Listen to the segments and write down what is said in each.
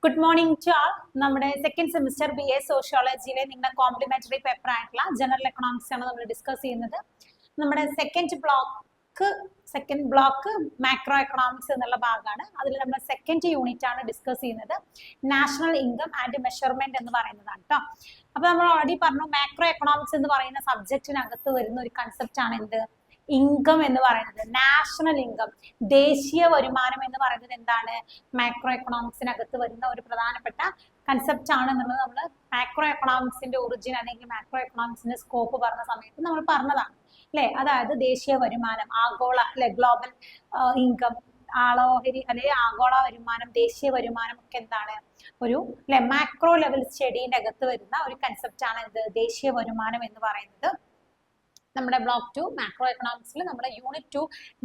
Good morning to ആൾ. നമ്മുടെ second semester BA സോഷ്യോളജിയിലെ നിങ്ങളുടെ complementary paper ആയിട്ടുള്ള ജനറൽ എക്കണോമിക്സ് ആണ് നമ്മൾ ഡിസ്കസ് ചെയ്യുന്നത്. നമ്മുടെ സെക്കൻഡ് ബ്ലോക്ക് മാക്രോ എക്കണോമിക്സ് എന്നുള്ള ഭാഗമാണ്. അതിൽ നമ്മൾ സെക്കൻഡ് യൂണിറ്റ് ആണ് ഡിസ്കസ് ചെയ്യുന്നത്. നാഷണൽ ഇൻകം ആൻഡ് മെഷർമെന്റ് എന്ന് പറയുന്നതാണ് കേട്ടോ. അപ്പൊ നമ്മൾ ഓൾറെഡി പറഞ്ഞു, മാക്രോ എക്കണോമിക്സ് എന്ന് പറയുന്ന സബ്ജക്റ്റിനകത്ത് വരുന്ന ഒരു കൺസെപ്റ്റ് ആണ് എന്ത്, ഇൻകം എന്ന് പറയുന്നത്. നാഷണൽ ഇൻകം, ദേശീയ വരുമാനം എന്ന് പറയുന്നത് എന്താണ്, മാക്രോ എക്കണോമിക്സിനകത്ത് വരുന്ന ഒരു പ്രധാനപ്പെട്ട കൺസെപ്റ്റ് ആണ് എന്നുള്ളത് നമ്മൾ മാക്രോ എക്കണോമിക്സിന്റെ ഒറിജിൻ അല്ലെങ്കിൽ മാക്രോ എക്കണോമിക്സിന്റെ സ്കോപ്പ് പറഞ്ഞ സമയത്ത് നമ്മൾ പറഞ്ഞതാണ് അല്ലെ. അതായത് ദേശീയ വരുമാനം, ആഗോള അല്ലെ, ഗ്ലോബൽ ഇൻകം, ആളോഹരി അല്ലെങ്കിൽ ആഗോള വരുമാനം, ദേശീയ വരുമാനം ഒക്കെ എന്താണ്, ഒരു അല്ലെ മാക്രോ ലെവൽ സ്റ്റഡിന്റെ അകത്ത് വരുന്ന ഒരു കൺസെപ്റ്റ് ആണ് ഇത് ദേശീയ വരുമാനം എന്ന് പറയുന്നത്. നമ്മുടെ ബ്ലോക്ക് 2 മാക്രോ എക്കണോമിക്സിൽ നമ്മുടെ യൂണിറ്റ് 2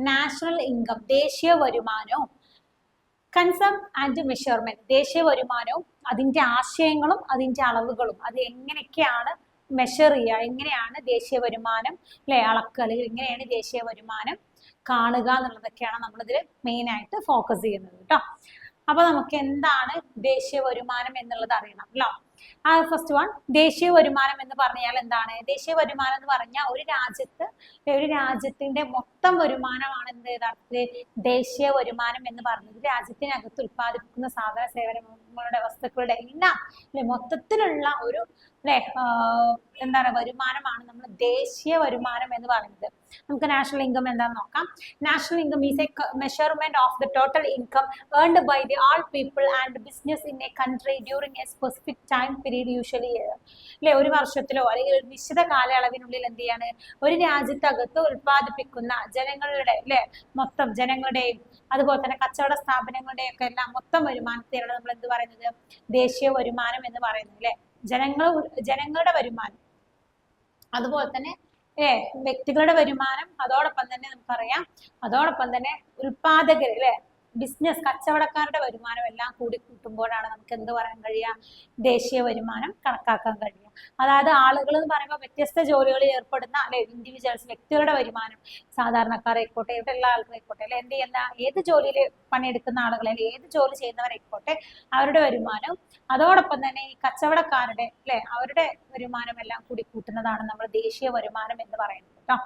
നാഷണൽ ഇൻകം, ദേശീയ വരുമാനവും കൺസെപ്റ്റ് ആൻഡ് മെഷർമെന്റ്, ദേശീയ വരുമാനവും അതിന്റെ ആശയങ്ങളും അതിന്റെ അളവുകളും, അത് എങ്ങനെയൊക്കെയാണ് മെഷർ ചെയ്യുക, എങ്ങനെയാണ് ദേശീയ വരുമാനം അല്ലെ അളക്കുക, അല്ലെങ്കിൽ എങ്ങനെയാണ് ദേശീയ വരുമാനം കാണുക എന്നുള്ളതൊക്കെയാണ് നമ്മളിതിൽ മെയിൻ ആയിട്ട് ഫോക്കസ് ചെയ്യുന്നത് കേട്ടോ. അപ്പൊ നമുക്ക് എന്താണ് ദേശീയ വരുമാനം എന്നുള്ളത് അറിയണം അല്ലോ. ഫസ്റ്റ് വൺ, ദേശീയ വരുമാനം എന്ന് പറഞ്ഞാൽ എന്താണ്? ദേശീയ വരുമാനം എന്ന് പറഞ്ഞാൽ ഒരു രാജ്യത്തിന്റെ മൊത്തം വരുമാനമാണ് എന്ത് യഥാർത്ഥത്തിൽ ദേശീയ വരുമാനം എന്ന് പറഞ്ഞത്. രാജ്യത്തിനകത്ത് ഉത്പാദിപ്പിക്കുന്ന സാധന സേവനങ്ങളുടെ വസ്തുക്കളുടെ എല്ലാം മൊത്തത്തിലുള്ള ഒരു എന്താണ് വരുമാനമാണ് നമ്മൾ ദേശീയ വരുമാനം എന്ന് പറയുന്നത്. നമുക്ക് നാഷണൽ ഇൻകം എന്താണെന്ന് നോക്കാം. National income is a measurement of the total income earned by the all people and business in a country during a specific time period, usually അല്ലെ ഒരു വർഷത്തിലോ അല്ലെങ്കിൽ ഒരു നിശ്ചിത കാലയളവിനുള്ളിൽ എന്ത് ചെയ്യാണ് ഒരു രാജ്യത്തകത്ത് ഉത്പാദിപ്പിക്കുന്ന ജനങ്ങളുടെ അല്ലെ മൊത്തം ജനങ്ങളുടെയും അതുപോലെ തന്നെ കച്ചവട സ്ഥാപനങ്ങളുടെയും ഒക്കെ എല്ലാം മൊത്തം വരുമാനത്തെയാണ് നമ്മൾ എന്ത് പറയുന്നത്, ദേശീയ വരുമാനം എന്ന് പറയുന്നത് അല്ലെ. ജനങ്ങളുടെ വരുമാനം, അതുപോലെ തന്നെ വ്യക്തികളുടെ വരുമാനം, അതോടൊപ്പം തന്നെ നമുക്കറിയാം അതോടൊപ്പം തന്നെ ഉൽപാദകർ അല്ലെ ബിസിനസ് കച്ചവടക്കാരുടെ വരുമാനം എല്ലാം കൂടി കൂട്ടുമ്പോഴാണ് നമുക്ക് എന്ത് പറയാൻ കഴിയുക, ദേശീയ വരുമാനം കണക്കാക്കാൻ കഴിയുക. അതായത് ആളുകൾ എന്ന് പറയുമ്പോൾ വ്യത്യസ്ത ജോലികളിൽ ഏർപ്പെടുന്ന അല്ലെ ഇൻഡിവിജ്വൽസ്, വ്യക്തികളുടെ വരുമാനം, സാധാരണക്കാരായിക്കോട്ടെ ഇവിടെ ഉള്ള ആളുകളായിക്കോട്ടെ അല്ലെ എന്ത് ചെയ്യുന്ന ഏത് ജോലിയിൽ പണിയെടുക്കുന്ന ആളുകളെ ഏത് ജോലി ചെയ്യുന്നവരായിക്കോട്ടെ അവരുടെ വരുമാനം, അതോടൊപ്പം തന്നെ ഈ കച്ചവടക്കാരുടെ അല്ലെ അവരുടെ വരുമാനം എല്ലാം കൂടി കൂട്ടുന്നതാണ് നമ്മൾ ദേശീയ വരുമാനം എന്ന് പറയുന്നത് കേട്ടോ.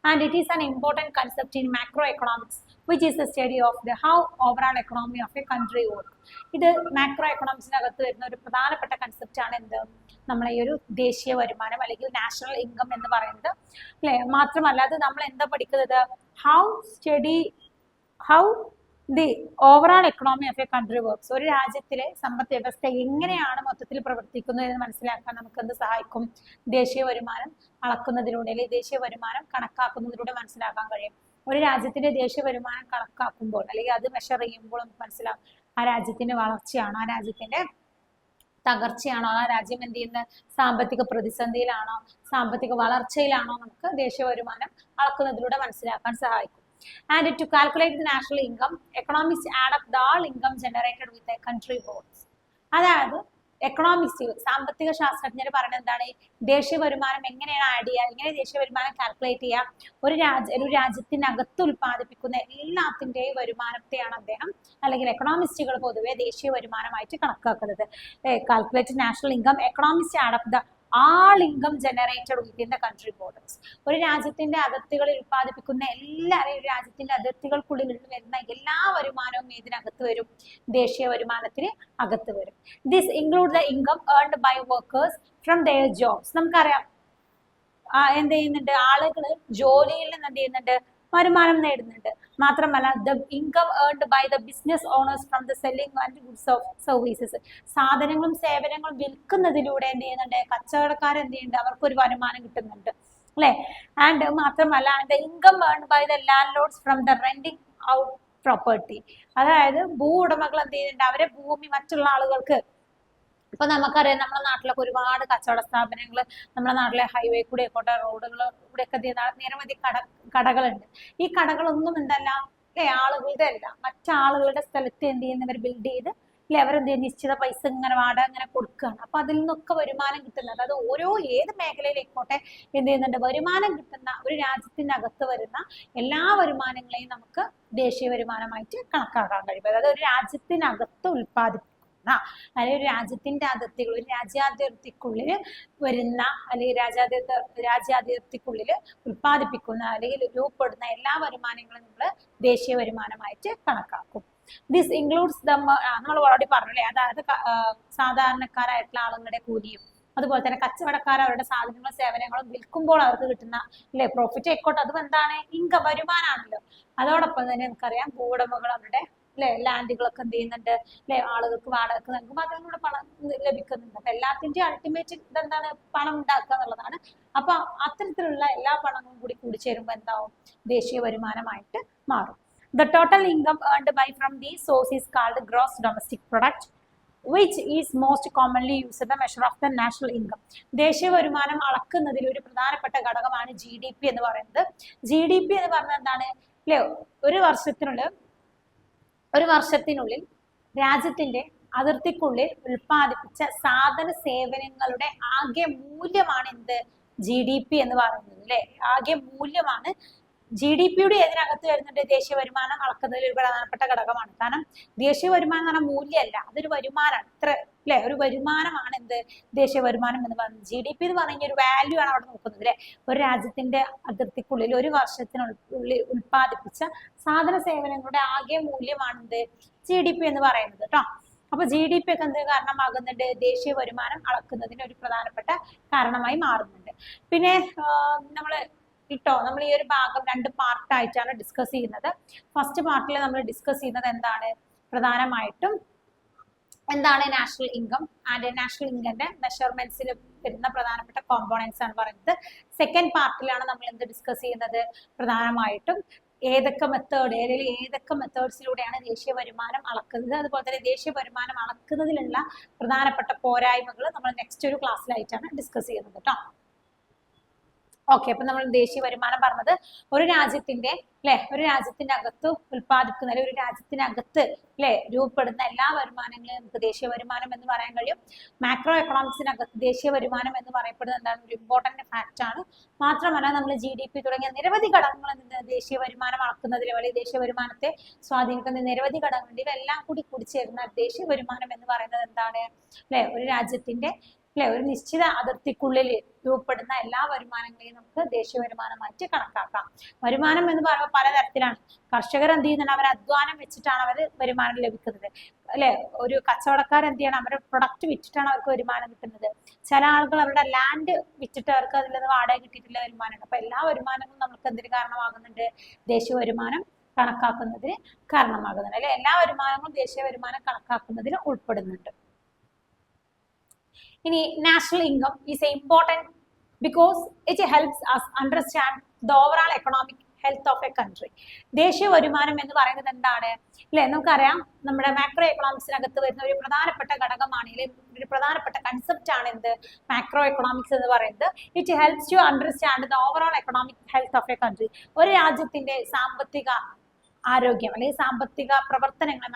And it is an important concept in macro economics which is the study of the how overall economy of a country work. ഇത് മാക്രോ എക്കണോമിക്സിനകത്ത് വരുന്ന ഒരു പ്രധാനപ്പെട്ട കൺസെപ്റ്റ് ആണ് എന്ത്, നമ്മളെ ഈ ഒരു ദേശീയ വരുമാനം അല്ലെങ്കിൽ നാഷണൽ ഇൻകം എന്ന് പറയുന്നത് അല്ലെ. മാത്രമല്ല അത് നമ്മൾ എന്താ പഠിക്കുന്നത്, how the overall economy of a country works. ഒരു രാജ്യത്തിലെ സമ്പദ് വ്യവസ്ഥ എങ്ങനെയാണ് മൊത്തത്തിൽ പ്രവർത്തിക്കുന്നത് എന്ന് മനസ്സിലാക്കാൻ നമുക്ക് എന്ത് സഹായിക്കും, ദേശീയ വരുമാനം അളക്കുന്നതിലൂടെ അല്ലെങ്കിൽ ദേശീയ വരുമാനം കണക്കാക്കുന്നതിലൂടെ മനസ്സിലാക്കാൻ കഴിയും. ഒരു രാജ്യത്തിന്റെ ദേശീയ വരുമാനം കണക്കാക്കുമ്പോൾ അല്ലെങ്കിൽ അത് മെഷർ ചെയ്യുമ്പോൾ നമുക്ക് മനസ്സിലാവും ആ രാജ്യത്തിന്റെ വളർച്ചയാണോ, ആ രാജ്യത്തിന്റെ തകർച്ചയാണോ, ആ രാജ്യം എന്ത് ചെയ്യുന്ന സാമ്പത്തിക പ്രതിസന്ധിയിലാണോ സാമ്പത്തിക വളർച്ചയിലാണോ നമുക്ക് ദേശീയ വരുമാനം അളക്കുന്നതിലൂടെ മനസ്സിലാക്കാൻ സഹായിക്കും. And to calculate the national income, economists add up the all income generated with a country boards. അതായത് എക്കണോമിക്സ് സാമ്പത്തിക ശാസ്ത്രജ്ഞർ പറയുന്നത് എന്താണ്, ദേശീയ വരുമാനം എങ്ങനെയാണ് ആഡ് ചെയ്യുക, എങ്ങനെ ദേശീയ വരുമാനം കാൽക്കുലേറ്റ് ചെയ്യുക, ഒരു രാജ്യത്തിനകത്ത് ഉൽപ്പാദിപ്പിക്കുന്ന എല്ലാത്തിൻ്റെയും വരുമാനത്തെയാണ് അദ്ദേഹം അല്ലെങ്കിൽ എക്കണോമിസ്റ്റുകൾ പൊതുവെ ദേശീയ വരുമാനമായിട്ട് കണക്കാക്കുന്നത്. Calculate national income, economist add up the all income generated within the country borders. ഒരു രാജ്യത്തിന്റെ അതിർത്തികളിൽ ഉത്പാദിപ്പിക്കുന്ന ഒരു രാജ്യത്തിന്റെ അതിർത്തികൾക്കുള്ളിൽ വരുന്ന എല്ലാ വരുമാനവും ഇതിനകത്ത് വരും, ദേശീയ വരുമാനത്തിന് അകത്ത് വരും. This include the income earned by workers from their jobs. നമുക്കറിയാം എന്ത് ചെയ്യുന്നുണ്ട്, ആളുകൾ ജോലിയിൽ നിന്ന് എന്ത് ചെയ്യുന്നുണ്ട്, വരുമാനം നേടുന്നുണ്ട്. മാത്രമല്ല the income earned by the business owners from the selling and goods of services. സാധനങ്ങളും സേവനങ്ങളും വിൽക്കുന്നതിലൂടെ എന്ത് ചെയ്യുന്നുണ്ട്, കച്ചവടക്കാർ എന്ത് ചെയ്യുന്നുണ്ട്, അവർക്കൊരു വരുമാനം കിട്ടുന്നുണ്ട് അല്ലെ. ആൻഡ് മാത്രമല്ല the income earned by the landlords from the renting out property. അതായത് ഭൂ ഉടമകൾ എന്ത് ചെയ്യുന്നുണ്ട്, അവരെ ഭൂമി മറ്റുള്ള ആളുകൾക്ക്, ഇപ്പൊ നമുക്കറിയാം നമ്മുടെ നാട്ടിലൊക്കെ ഒരുപാട് കച്ചവട സ്ഥാപനങ്ങൾ, നമ്മുടെ നാട്ടിലെ ഹൈവേ കൂടെ ആയിക്കോട്ടെ റോഡുകൾ കൂടെ ഒക്കെ നിരവധി കടകളുണ്ട്. ഈ കടകളൊന്നും എന്തല്ല ആളുകളുടെ അല്ല, മറ്റാളുകളുടെ സ്ഥലത്ത് എന്ത് ചെയ്യുന്നവർ ബിൽഡ് ചെയ്ത് അല്ലെ അവരെന്ത് ചെയ്യുന്ന നിശ്ചിത പൈസ ഇങ്ങനെ വാടക ഇങ്ങനെ കൊടുക്കുകയാണ്. അപ്പൊ അതിൽ നിന്നൊക്കെ വരുമാനം കിട്ടുന്നത്, അത് ഏത് മേഖലയിലേക്കോട്ടെ എന്ത് ചെയ്യുന്നുണ്ട്, വരുമാനം കിട്ടുന്ന ഒരു രാജ്യത്തിനകത്ത് വരുന്ന എല്ലാ വരുമാനങ്ങളെയും നമുക്ക് ദേശീയ വരുമാനമായിട്ട് കണക്കാക്കാൻ കഴിയും. അതായത് ഒരു രാജ്യത്തിനകത്ത് ഉൽപ്പാദിപ്പിക്കും വരുന്ന അല്ലെങ്കിൽ ഒരു രാജ്യത്തിന്റെ അതിർത്തികൾ, ഒരു രാജ്യാതിർത്തിക്കുള്ളിൽ വരുന്ന അല്ലെങ്കിൽ രാജ്യാതിർത്തിക്കുള്ളിൽ ഉൽപ്പാദിപ്പിക്കുന്ന അല്ലെങ്കിൽ രൂപപ്പെടുന്ന എല്ലാ വരുമാനങ്ങളും നമ്മൾ ദേശീയ വരുമാനമായിട്ട് കണക്കാക്കും. ദിസ് ഇൻക്ലൂഡ്സ് നമ്മൾ ഓൾറെഡി പറഞ്ഞല്ലേ, അതായത് സാധാരണക്കാരായിട്ടുള്ള ആളുകളുടെ കൂലിയും അതുപോലെ തന്നെ കച്ചവടക്കാർ അവരുടെ സാധനങ്ങളും സേവനങ്ങളും വിൽക്കുമ്പോൾ അവർക്ക് കിട്ടുന്ന അല്ലെ പ്രോഫിറ്റ് ആയിക്കോട്ടെ, അതും എന്താണ് ഇൻകം, വരുമാനമാണല്ലോ. അതോടൊപ്പം തന്നെ നമുക്കറിയാം ഭൂവുടമകൾ അവരുടെ അല്ലെ ലാൻഡുകളൊക്കെ എന്ത് ചെയ്യുന്നുണ്ട്, അല്ലെ ആളുകൾക്ക് വാടകയ്ക്ക് നൽകുമ്പോൾ അതിലൂടെ പണം ലഭിക്കുന്നുണ്ട്. അപ്പൊ എല്ലാത്തിന്റെയും അൾട്ടിമേറ്റ് ഇതെന്താണ്, പണം ഉണ്ടാക്കുക എന്നുള്ളതാണ്. അപ്പൊ അത്തരത്തിലുള്ള എല്ലാ പണങ്ങളും കൂടി കൂടിച്ചേരുമ്പോൾ എന്താവും, ദേശീയ വരുമാനമായിട്ട് മാറും. The total income earned by from these source is called gross domestic product, which is most commonly used the measure of the national income. ദേശീയ വരുമാനം അളക്കുന്നതിൽ ഒരു പ്രധാനപ്പെട്ട ഘടകമാണ് GDP എന്ന് പറയുന്നത്. GDP എന്ന് പറഞ്ഞാൽ എന്താണ് അല്ലെ, ഒരു വർഷത്തിനുള്ളിൽ രാജ്യത്തിന്റെ അതിർത്തിക്കുള്ളിൽ ഉൽപ്പാദിപ്പിച്ച സാധന സേവനങ്ങളുടെ ആകെ മൂല്യമാണ് എന്ത്, GDP എന്ന് പറയുന്നത് അല്ലെ. ആകെ മൂല്യമാണ് GDP-യുടെ ഏതിനകത്ത് വരുന്നുണ്ട്, ദേശീയ വരുമാനം അളക്കുന്നതിൽ ഒരു പ്രധാനപ്പെട്ട ഘടകമാണ്. കാരണം ദേശീയ വരുമാനം എന്ന് പറഞ്ഞാൽ മൂല്യമല്ല, അതൊരു വരുമാനമാണ്. ഇത്ര അല്ലെ, ഒരു വരുമാനമാണ് എന്ത്, ദേശീയ വരുമാനം എന്ന് പറയുന്നത്. GDP എന്ന് പറഞ്ഞ ഒരു വാല്യൂ ആണ് അവിടെ നോക്കുന്നത് അല്ലെ. ഒരു രാജ്യത്തിന്റെ അതിർത്തിക്കുള്ളിൽ ഒരു വർഷത്തിനുള്ളിൽ ഉൽപ്പാദിപ്പിച്ച സാധന സേവനങ്ങളുടെ ആകെ മൂല്യമാണ് എന്ത്, GDP എന്ന് പറയുന്നത് കേട്ടോ. അപ്പൊ GDP ഒക്കെ എന്ത് കാരണമാകുന്നുണ്ട്, ദേശീയ വരുമാനം അളക്കുന്നതിന് ഒരു പ്രധാനപ്പെട്ട കാരണമായി മാറുന്നുണ്ട്. പിന്നെ നമ്മൾ ഈ ഒരു ഭാഗം 2 പാർട്ടായിട്ടാണ് ഡിസ്കസ് ചെയ്യുന്നത്. ഫസ്റ്റ് പാർട്ടിൽ നമ്മൾ ഡിസ്കസ് ചെയ്യുന്നത് എന്താണ്, പ്രധാനമായിട്ടും എന്താണ് നാഷണൽ ഇൻകം ആൻഡ് നാഷണൽ ഇൻകത്തിന്റെ മെഷർമെന്റ്സിൽ വരുന്ന പ്രധാനപ്പെട്ട കോമ്പോണൻസ് ആണ് പറയുന്നത്. സെക്കൻഡ് പാർട്ടിലാണ് നമ്മൾ എന്ത് ഡിസ്കസ് ചെയ്യുന്നത്, പ്രധാനമായിട്ടും ഏതൊക്കെ മെത്തേഡ്സിലൂടെയാണ് ദേശീയ വരുമാനം അളക്കുന്നത്, അതുപോലെ തന്നെ ദേശീയ വരുമാനം അളക്കുന്നതിലുള്ള പ്രധാനപ്പെട്ട പോരായ്മകൾ നമ്മൾ നെക്സ്റ്റ് ഒരു ക്ലാസ്സിലായിട്ടാണ് ഡിസ്കസ് ചെയ്യുന്നത് കേട്ടോ. ഓക്കെ, അപ്പൊ നമ്മൾ ദേശീയ വരുമാനം പറഞ്ഞത് ഒരു രാജ്യത്തിന്റെ ഒരു രാജ്യത്തിന്റെ അകത്ത് ഉൽപ്പാദിക്കുന്ന ഒരു രാജ്യത്തിനകത്ത് രൂപപ്പെടുന്ന എല്ലാ വരുമാനങ്ങളെയും നമുക്ക് ദേശീയ വരുമാനം എന്ന് പറയാൻ കഴിയും. മാക്രോ എക്കണോമിക്സിനകത്ത് ദേശീയ വരുമാനം എന്ന് പറയപ്പെടുന്നത് എന്താണ്, ഒരു ഇമ്പോർട്ടന്റ് ഫാക്ട് ആണ്. മാത്രമല്ല നമ്മൾ GDP തുടങ്ങിയ നിരവധി ഘടകങ്ങൾ ദേശീയ വരുമാനം അളക്കുന്നതിൽ അല്ലെങ്കിൽ ദേശീയ വരുമാനത്തെ സ്വാധീനിക്കുന്ന നിരവധി ഘടകങ്ങൾ ഇവയെല്ലാം കൂടി കൂടിച്ചേരുന്ന ദേശീയ വരുമാനം എന്ന് പറയുന്നത് എന്താണ്, ഒരു രാജ്യത്തിന്റെ ഒരു നിശ്ചിത അതിർത്തിക്കുള്ളിൽ രൂപപ്പെടുന്ന എല്ലാ വരുമാനങ്ങളെയും നമുക്ക് ദേശീയ വരുമാനമായിട്ട് കണക്കാക്കാം. വരുമാനം എന്ന് പറയുമ്പോൾ പലതരത്തിലാണ്. കർഷകർ എന്ത് ചെയ്യുന്നുണ്ട്, അവർ അധ്വാനം വെച്ചിട്ടാണ് അവർ വരുമാനം ലഭിക്കുന്നത് അല്ലെ. ഒരു കച്ചവടക്കാർ എന്ത് ചെയ്യണം, അവരുടെ പ്രൊഡക്റ്റ് വിറ്റിട്ടാണ് അവർക്ക് വരുമാനം കിട്ടുന്നത്. ചില ആളുകൾ അവരുടെ ലാൻഡ് വിറ്റിട്ട് അവർക്ക് അതിൽ നിന്ന് വാടക കിട്ടിയിട്ടുള്ള വരുമാനമുണ്ട്. അപ്പൊ എല്ലാ വരുമാനങ്ങളും നമുക്ക് എന്തിന് കാരണമാകുന്നുണ്ട്, ദേശീയ വരുമാനം കണക്കാക്കുന്നതിന് കാരണമാകുന്നുണ്ട് അല്ലെ. എല്ലാ വരുമാനങ്ങളും ദേശീയ വരുമാനം കണക്കാക്കുന്നതിന് ഉൾപ്പെടുന്നുണ്ട്. ഇനി national income is important because it helps us understand the overall economic health of a country. ദേശീയ വരുമാനം എന്ന് പറയുന്നത് എന്താണ് അല്ലെ, നമുക്കറിയാം നമ്മുടെ മാക്രോ എക്കണോമിക്സിനകത്ത് വരുന്ന ഒരു പ്രധാനപ്പെട്ട ഘടകമാണ്, ഒരു പ്രധാനപ്പെട്ട കൺസെപ്റ്റ് ആണ് എന്ത്, മാക്രോ എക്കണോമിക്സ് എന്ന് പറയുന്നത്. It helps to understand the overall economic health of a country. ഒരു രാജ്യത്തിന്റെ സാമ്പത്തിക ആരോഗ്യം അല്ലെങ്കിൽ സാമ്പത്തിക പ്രവർത്തനങ്ങളെ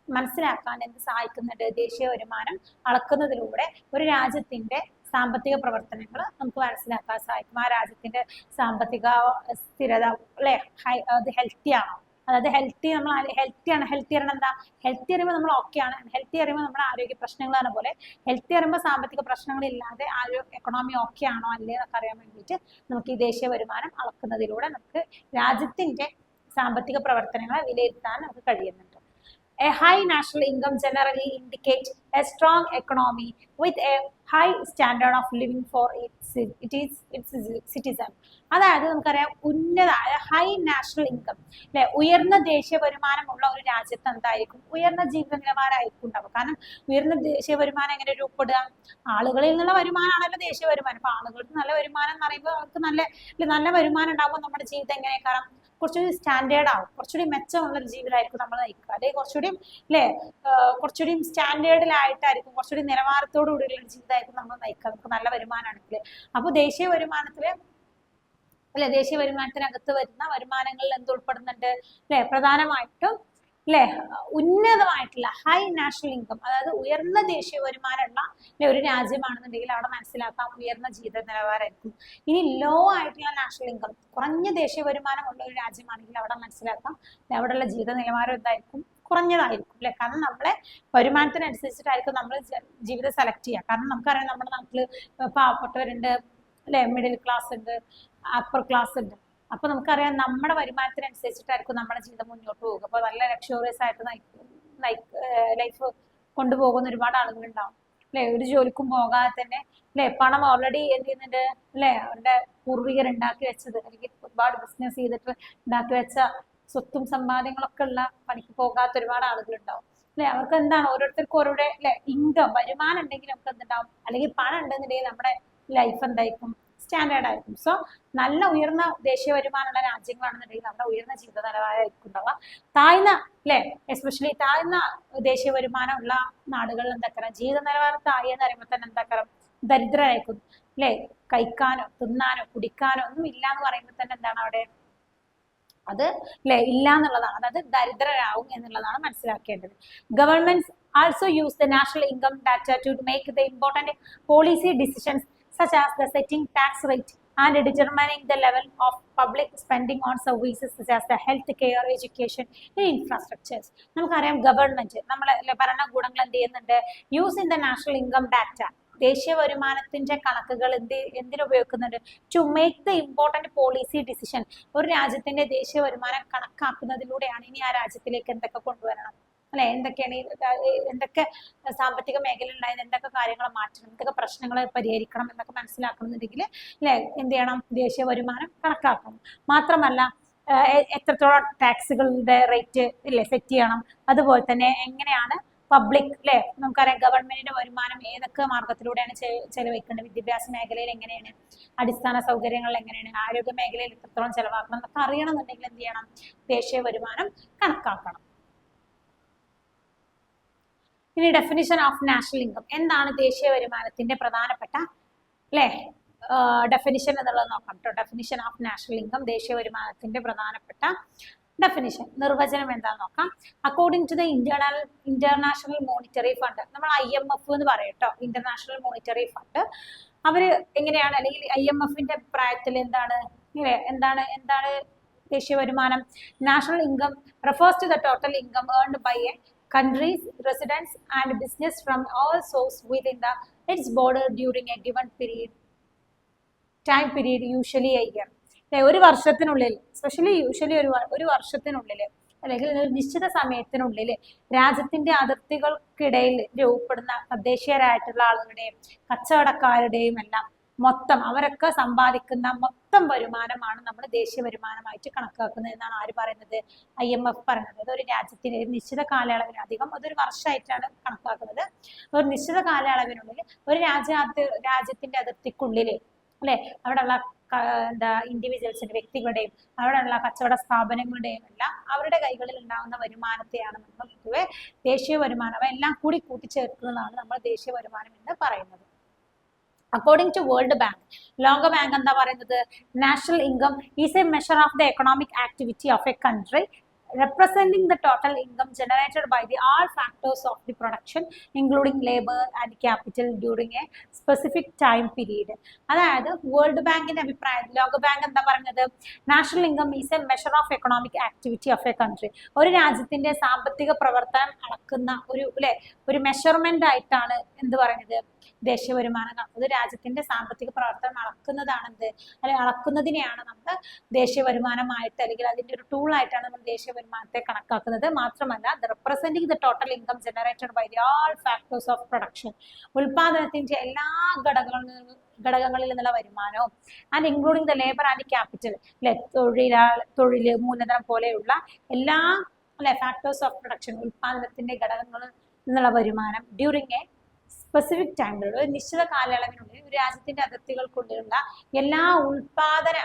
മനസ്സിലാക്കാൻ എന്ത് സഹായിക്കുന്നുണ്ട്, ദേശീയ വരുമാനം അളക്കുന്നതിലൂടെ ഒരു രാജ്യത്തിന്റെ സാമ്പത്തിക പ്രവർത്തനങ്ങൾ നമുക്ക് മനസ്സിലാക്കാൻ സഹായിക്കും. ആ രാജ്യത്തിന്റെ സാമ്പത്തിക സ്ഥിരത അത് ഹെൽത്തി ആണോ, അതായത് ഹെൽത്തി അറിയണം എന്താ, ഹെൽത്തി അറിയുമ്പോൾ നമ്മൾ ഓക്കെയാണ്, ഹെൽത്തി അറിയുമ്പോൾ നമ്മുടെ ആരോഗ്യ പ്രശ്നങ്ങളാണ് പോലെ, ഹെൽത്തി അറിയുമ്പോൾ സാമ്പത്തിക പ്രശ്നങ്ങളില്ലാതെ ആ ഒരു എക്കണോമി ഓക്കെ ആണോ അല്ലേ എന്നൊക്കെ അറിയാൻ വേണ്ടിയിട്ട് നമുക്ക് ഈ ദേശീയ വരുമാനം അളക്കുന്നതിലൂടെ നമുക്ക് രാജ്യത്തിന്റെ സാമ്പത്തിക പ്രവർത്തനങ്ങളെ വിലയിരുത്താൻ നമുക്ക് കഴിയുന്നുണ്ട്. A high national income generally indicates a strong economy with a high standard of living for its citizen. അതായത് നമുക്കറിയാം ഉന്നതായ ഹൈ നാഷണൽ ഇൻകം ഉയർന്ന ദേശീയ വരുമാനമുള്ള ഒരു രാജ്യത്ത് എന്തായിരിക്കും, ഉയർന്ന ജീവിത നിലവാരമായിരിക്കും ഉണ്ടാവും. കാരണം ഉയർന്ന ദേശീയ വരുമാനം എങ്ങനെ രൂപപ്പെടുക, ആളുകളിൽ നിന്നുള്ള വരുമാനമാണല്ലോ ദേശീയ വരുമാനം. അപ്പൊ ആളുകൾക്ക് നല്ല വരുമാനം എന്ന് പറയുമ്പോൾ അവർക്ക് നല്ല വരുമാനം ഉണ്ടാകുമ്പോൾ നമ്മുടെ ജീവിതം എങ്ങനെയൊക്കെ കുറച്ചുകൂടി സ്റ്റാൻഡേർഡ് ആവും, കുറച്ചുകൂടി മെച്ചമുള്ളൊരു ജീവിതമായിരിക്കും നമ്മൾ നയിക്കുക. അല്ലെങ്കിൽ കുറച്ചുകൂടി സ്റ്റാൻഡേർഡിലായിട്ടായിരിക്കും, കുറച്ചുകൂടി നിലവാരത്തോടു കൂടിയുള്ള ജീവിതമായിരിക്കും നമ്മൾ നയിക്കുക നമുക്ക് നല്ല വരുമാനമാണെങ്കിൽ. അപ്പൊ ദേശീയ വരുമാനത്തിനകത്ത് വരുന്ന വരുമാനങ്ങളിൽ എന്ത് ഉൾപ്പെടുന്നുണ്ട് പ്രധാനമായിട്ടും ഉന്നതമായിട്ടുള്ള ഹൈ നാഷണൽ ഇൻകം, അതായത് ഉയർന്ന ദേശീയ വരുമാനമുള്ള ഒരു രാജ്യമാണെന്നുണ്ടെങ്കിൽ അവിടെ മനസ്സിലാക്കാം ഉയർന്ന ജീവിത നിലവാരമായിരിക്കും. ഇനി ലോ ആയിട്ടുള്ള നാഷണൽ ഇൻകം, കുറഞ്ഞ ദേശീയ വരുമാനമുള്ള ഒരു രാജ്യമാണെങ്കിൽ അവിടെ മനസ്സിലാക്കാം അവിടെയുള്ള ജീവിത നിലവാരം എന്തായിരിക്കും, കുറഞ്ഞതായിരിക്കും അല്ലെ. കാരണം നമ്മളെ വരുമാനത്തിനനുസരിച്ചിട്ടായിരിക്കും നമ്മൾ ജീവിതം സെലക്ട് ചെയ്യുക. കാരണം നമുക്കറിയാം നമ്മുടെ നാട്ടില് പാവപ്പെട്ടവരുണ്ട് അല്ലെ, മിഡിൽ ക്ലാസ് ഉണ്ട്, അപ്പർ ക്ലാസ് ഉണ്ട്. അപ്പൊ നമുക്കറിയാം നമ്മുടെ വരുമാനത്തിനനുസരിച്ചിട്ടായിരിക്കും നമ്മുടെ ജീവിതം മുന്നോട്ട് പോകുക. അപ്പൊ നല്ല ലക്ഷറിയസ് ആയിട്ട് ലൈഫ് കൊണ്ടുപോകുന്ന ഒരുപാട് ആളുകളുണ്ടാവും അല്ലെ. ഒരു ജോലിക്കും പോകാതെ തന്നെ അല്ലെ, പണം ഓൾറെഡി എന്ത് ചെയ്യുന്നുണ്ട് അല്ലെ, അവരുടെ പൂർവികർ ഉണ്ടാക്കി വെച്ചത് അല്ലെങ്കിൽ ഒരുപാട് ബിസിനസ് ചെയ്തിട്ട് ഉണ്ടാക്കി വെച്ച സ്വത്തും സമ്പാദ്യങ്ങളൊക്കെ ഉള്ള പണിക്ക് പോകാത്ത ഒരുപാട് ആളുകളുണ്ടാവും അല്ലെ. അവർക്ക് എന്താണ്, ഓരോരുത്തർക്കും ഓരോരുടെ അല്ലെ ഇൻകം വരുമാനം ഉണ്ടെങ്കിൽ നമുക്ക് എന്തുണ്ടാവും, അല്ലെങ്കിൽ പണം ഉണ്ടെന്നുണ്ടെങ്കിൽ നമ്മുടെ ലൈഫ് എന്തായിരിക്കും, സ്റ്റാൻഡേർഡ് ആയിരിക്കും. സോ നല്ല ഉയർന്ന ദേശീയ വരുമാനമുള്ള രാജ്യങ്ങളാണെന്നുണ്ടെങ്കിൽ നമ്മുടെ ഉയർന്ന ജീവിത നിലവാരമായിരിക്കും ഉണ്ടാവുക. താഴ്ന്ന അല്ലെ, എസ്പെഷ്യലി താഴ്ന്ന ദേശീയ വരുമാനം ഉള്ള നാടുകളിൽ എന്താക്കണം, ജീവിത നിലവാരം താഴെന്ന് പറയുമ്പോൾ തന്നെ എന്താക്കണം, ദരിദ്രരായിരിക്കും അല്ലെ. കഴിക്കാനോ തിന്നാനോ കുടിക്കാനോ ഒന്നും ഇല്ല എന്ന് പറയുമ്പോൾ തന്നെ എന്താണ് അവിടെ അത് അല്ലെ ഇല്ല എന്നുള്ളതാണ്, അതായത് ദരിദ്രരാകും എന്നുള്ളതാണ് മനസ്സിലാക്കേണ്ടത്. Government also use the national income data to make the important policy decisions such as the setting tax rate and determining the level of public spending on services such as the health care, education and infrastructures. നമുക്കറിയാം government നമ്മളെ ഭരണകൂടങ്ങൾ എന്ത് ചെയ്യുന്നുണ്ട്, using the national income data, ദേശീയ വരുമാനത്തിന്റെ കണക്കുകൾ എന്തിനുപയോഗിക്കുന്നുണ്ട്, to make the important policy decision. ഒരു രാജ്യത്തിന്റെ ദേശീയ വരുമാനം കണക്കാക്കുന്നതിലൂടെയാണ് ഇനി ആ രാജ്യത്തിലേക്ക് എന്തൊക്കെ കൊണ്ടുവരണം അല്ലെ, എന്തൊക്കെയാണ് എന്തൊക്കെ സാമ്പത്തിക മേഖല ഉണ്ടായത്, എന്തൊക്കെ കാര്യങ്ങൾ മാറ്റണം, എന്തൊക്കെ പ്രശ്നങ്ങൾ പരിഹരിക്കണം എന്നൊക്കെ മനസ്സിലാക്കണമെന്നുണ്ടെങ്കിൽ അല്ലെ എന്ത് ചെയ്യണം, ദേശീയ വരുമാനം കണക്കാക്കണം. മാത്രമല്ല എത്രത്തോളം ടാക്സുകളുടെ റേറ്റ് ഇല്ലേ സെറ്റ് ചെയ്യണം, അതുപോലെ തന്നെ എങ്ങനെയാണ് പബ്ലിക് അല്ലെ, നമുക്കറിയാം ഗവൺമെന്റിന്റെ വരുമാനം ഏതൊക്കെ മാർഗത്തിലൂടെയാണ് ചെലവഴിക്കേണ്ടത്, വിദ്യാഭ്യാസ മേഖലയിൽ എങ്ങനെയാണ്, അടിസ്ഥാന സൗകര്യങ്ങളിൽ എങ്ങനെയാണ്, ആരോഗ്യ മേഖലയിൽ എത്രത്തോളം ചെലവാക്കണം എന്നൊക്കെ അറിയണമെന്നുണ്ടെങ്കിൽ എന്ത് ചെയ്യണം, ദേശീയ വരുമാനം കണക്കാക്കണം. ഇനി ഡെഫിനിഷൻ ഓഫ് നാഷണൽ ഇൻകം, എന്താണ് ദേശീയ വരുമാനത്തിന്റെ പ്രധാനപ്പെട്ട അല്ലെ ഡെഫിനിഷൻ എന്നുള്ളത് നോക്കാം കേട്ടോ. ഡെഫിനിഷൻ ഓഫ് നാഷണൽ ഇൻകം, ദേശീയ വരുമാനത്തിന്റെ പ്രധാനപ്പെട്ട ഡെഫിനിഷൻ, നിർവചനം എന്താന്ന് നോക്കാം. According to the International Monetary Fund, നമ്മൾ IMF എന്ന് പറയും കേട്ടോ, ഇന്റർനാഷണൽ മോണിറ്ററി ഫണ്ട്. അവര് എങ്ങനെയാണ്, അല്ലെങ്കിൽ IMFന്റെ അഭിപ്രായത്തിൽ എന്താണ് എന്താണ് ദേശീയ വരുമാനം? National income refers to the total income earned by a country's residents and business from all sources within its border during a given time period, usually a year. ഒരു വർഷത്തിനുള്ളിൽ, യൂഷ്വലി ഒരു വർഷത്തിനുള്ളിൽ അല്ലെങ്കിൽ ഒരു നിശ്ചിത സമയത്തിനുള്ളിൽ രാജ്യത്തിന്റെ അതിർത്തികൾക്കിടയിൽ രൂപപ്പെടുന്ന തദ്ദേശീയരായിട്ടുള്ള ആളുകളുടെയും കച്ചവടക്കാരുടെയും എല്ലാം മൊത്തം അവരൊക്കെ സമ്പാദിക്കുന്ന മൊത്തം വരുമാനമാണ് നമ്മൾ ദേശീയ വരുമാനമായിട്ട് കണക്കാക്കുന്നത് എന്നാണ് ആര് പറയുന്നത്, IMF പറയുന്നത്. അതൊരു രാജ്യത്തിന് ഒരു നിശ്ചിത കാലയളവിനധികം, അതൊരു വർഷമായിട്ടാണ് കണക്കാക്കുന്നത്. ഒരു നിശ്ചിത കാലയളവിനുള്ളിൽ ഒരു രാജ്യത്തിന്റെ അതിർത്തിക്കുള്ളിൽ അല്ലെ, അവിടെയുള്ള ഇൻഡിവിജ്വൽസിന്റെ വ്യക്തികളുടെയും അവിടെയുള്ള കച്ചവട സ്ഥാപനങ്ങളുടെയും എല്ലാം അവരുടെ കൈകളിൽ ഉണ്ടാകുന്ന വരുമാനത്തെയാണ് നമ്മൾ പൊതുവെ ദേശീയ വരുമാനം, അവ എല്ലാം കൂടി കൂട്ടിച്ചേർക്കുന്നതാണ് നമ്മൾ ദേശീയ വരുമാനം എന്ന് പറയുന്നത്. According to World Bank, ലോക ബാങ്ക് എന്താ പറയുന്നത്, national income is a measure of the economic activity of a country representing the total income generated by all factors of the production including labor and capital during a specific time period. അതായത് world ബാങ്കിന്റെ അഭിപ്രായം, ലോക bank എന്താ പറഞ്ഞത്, national income is a measure of economic activity of a country, ഒരു രാജ്യത്തിന്റെ സാമ്പത്തിക പ്രവർത്തനം അളക്കുന്ന ഒരു മെഷർമെന്റ് ആയിട്ടാണ് എന്ത് പറയുന്നത്, ദേശീയ വരുമാനം. ഒരു രാജ്യത്തിന്റെ സാമ്പത്തിക പ്രവർത്തനം അളക്കുന്നതാണെന്ത്, അല്ലെങ്കിൽ അളക്കുന്നതിനെയാണ് നമ്മൾ ദേശീയ വരുമാനമായിട്ട്, അല്ലെങ്കിൽ അതിന്റെ ഒരു ടൂൾ ആയിട്ടാണ് നമ്മൾ ദേശീയ വരുമാനത്തെ കണക്കാക്കുന്നത്. മാത്രമല്ല representing the total income generated by all factors of production, ഉൽപാദനത്തിന്റെ എല്ലാ ഘടകങ്ങളിൽ നിന്നുള്ള വരുമാനവും, and including the labour and capital, തൊഴിൽ മൂലധനം പോലെയുള്ള എല്ലാ ഫാക്ടേഴ്സ് ഓഫ് പ്രൊഡക്ഷൻ, ഉൽപാദനത്തിന്റെ ഘടകങ്ങളിൽ നിന്നുള്ള വരുമാനം ഡ്യൂറിങ് എ സ്പെസിഫിക് ടൈമിലുള്ള ഒരു നിശ്ചിത കാലയളവിനുള്ളിൽ ഒരു രാജ്യത്തിന്റെ അതിർത്തികൾക്കുള്ളിലുള്ള എല്ലാ ഉൽപാദന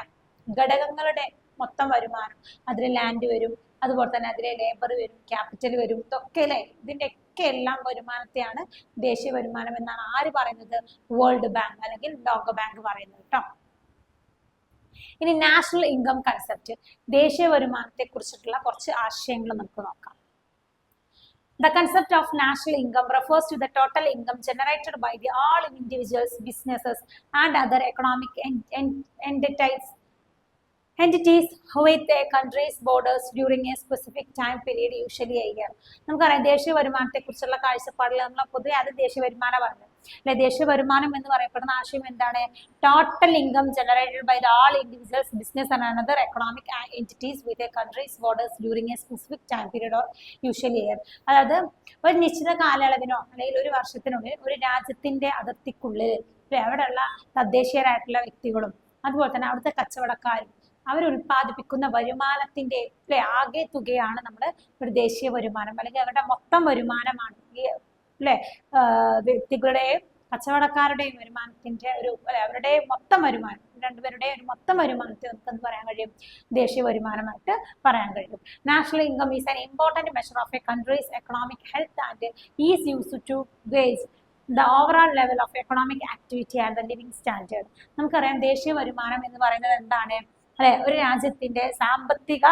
ഘടകങ്ങളുടെ മൊത്തം വരുമാനം, അതിൽ ലാൻഡ് വരും, അതുപോലെ തന്നെ അതിലെ ലേബർ വരും, ക്യാപിറ്റൽ വരും, ഇതൊക്കെ ഇതിന്റെ ഒക്കെ എല്ലാം വരുമാനത്തെയാണ് ദേശീയ വരുമാനം എന്നാണ് ആര് പറയുന്നത്, വേൾഡ് ബാങ്ക് അല്ലെങ്കിൽ ലോക ബാങ്ക് പറയുന്നത് കേട്ടോ. ഇനി നാഷണൽ ഇൻകം കൺസെപ്റ്റ്, ദേശീയ വരുമാനത്തെ കുറിച്ചിട്ടുള്ള കുറച്ച് ആശയങ്ങൾ നമുക്ക് നോക്കാം. The concept of national income refers to the total income generated by all individuals, businesses, and other economic entities with a country's borders during a specific time period, usually a year. നമുക്കറിയാം ദേശീയ വരുമാനത്തെ കുറിച്ചുള്ള കാഴ്ചപ്പാടിൽ നമ്മൾ പൊതുവെ അത് ദേശീയ വരുമാനം പറഞ്ഞത് അല്ലെ. ദേശീയ വരുമാനം എന്ന് പറയപ്പെടുന്ന ആശയം എന്താണ്? Total income generated by the all individuals, business and another economic entities with a country's borders during a specific time period or usually year. അതായത് ഒരു നിശ്ചിത കാലയളവിനോ അല്ലെങ്കിൽ ഒരു വർഷത്തിനുള്ളിൽ ഒരു രാജ്യത്തിന്റെ അതിർത്തിക്കുള്ളിൽ അവിടെയുള്ള തദ്ദേശീയരായിട്ടുള്ള വ്യക്തികളും അതുപോലെ തന്നെ അവിടുത്തെ കച്ചവടക്കാരും അവർ ഉൽപ്പാദിപ്പിക്കുന്ന വരുമാനത്തിന്റെ ആകെ തുകയാണ് നമ്മുടെ ഒരു ദേശീയ വരുമാനം, അല്ലെങ്കിൽ അവരുടെ മൊത്തം വരുമാനമാണ് ഈ വ്യക്തികളുടെയും കച്ചവടക്കാരുടെയും വരുമാനത്തിന്റെ ഒരു അവരുടെ മൊത്തം വരുമാനം, രണ്ടുപേരുടെയും ഒരു മൊത്തം വരുമാനത്തെ നമുക്കെന്ന് പറയാൻ കഴിയും, ദേശീയ വരുമാനമായിട്ട് പറയാൻ കഴിയും. National income is an important measure of a country's economic health and is used to gauge the overall level of economic activity and the living standard. നമുക്കറിയാം ദേശീയ വരുമാനം എന്ന് പറയുന്നത് എന്താണ് അല്ലെ? ഒരു രാജ്യത്തിന്റെ സാമ്പത്തിക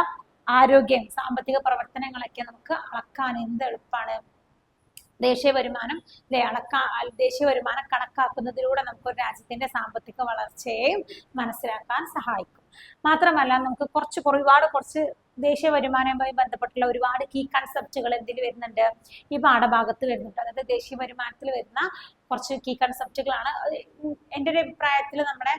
ആരോഗ്യം, സാമ്പത്തിക പ്രവർത്തനങ്ങളൊക്കെ നമുക്ക് അളക്കാൻ എന്ത് എളുപ്പമാണ്? ദേശീയ വരുമാനം ദേശീയ വരുമാനം കണക്കാക്കുന്നതിലൂടെ നമുക്ക് ഒരു രാജ്യത്തിന്റെ സാമ്പത്തിക വളർച്ചയെയും മനസ്സിലാക്കാൻ സഹായിക്കും. മാത്രമല്ല നമുക്ക് കുറച്ച് ദേശീയ വരുമാനവുമായി ബന്ധപ്പെട്ടുള്ള ഒരുപാട് കീ കൺസെപ്റ്റുകൾ എന്തിൽ വരുന്നുണ്ട്? ഈ പാഠഭാഗത്ത് വരുന്നുണ്ട്. അതായത് ദേശീയ വരുമാനത്തിൽ വരുന്ന കുറച്ച് കീ കൺസെപ്റ്റുകളാണ്. എൻ്റെ ഒരു അഭിപ്രായത്തിൽ നമ്മുടെ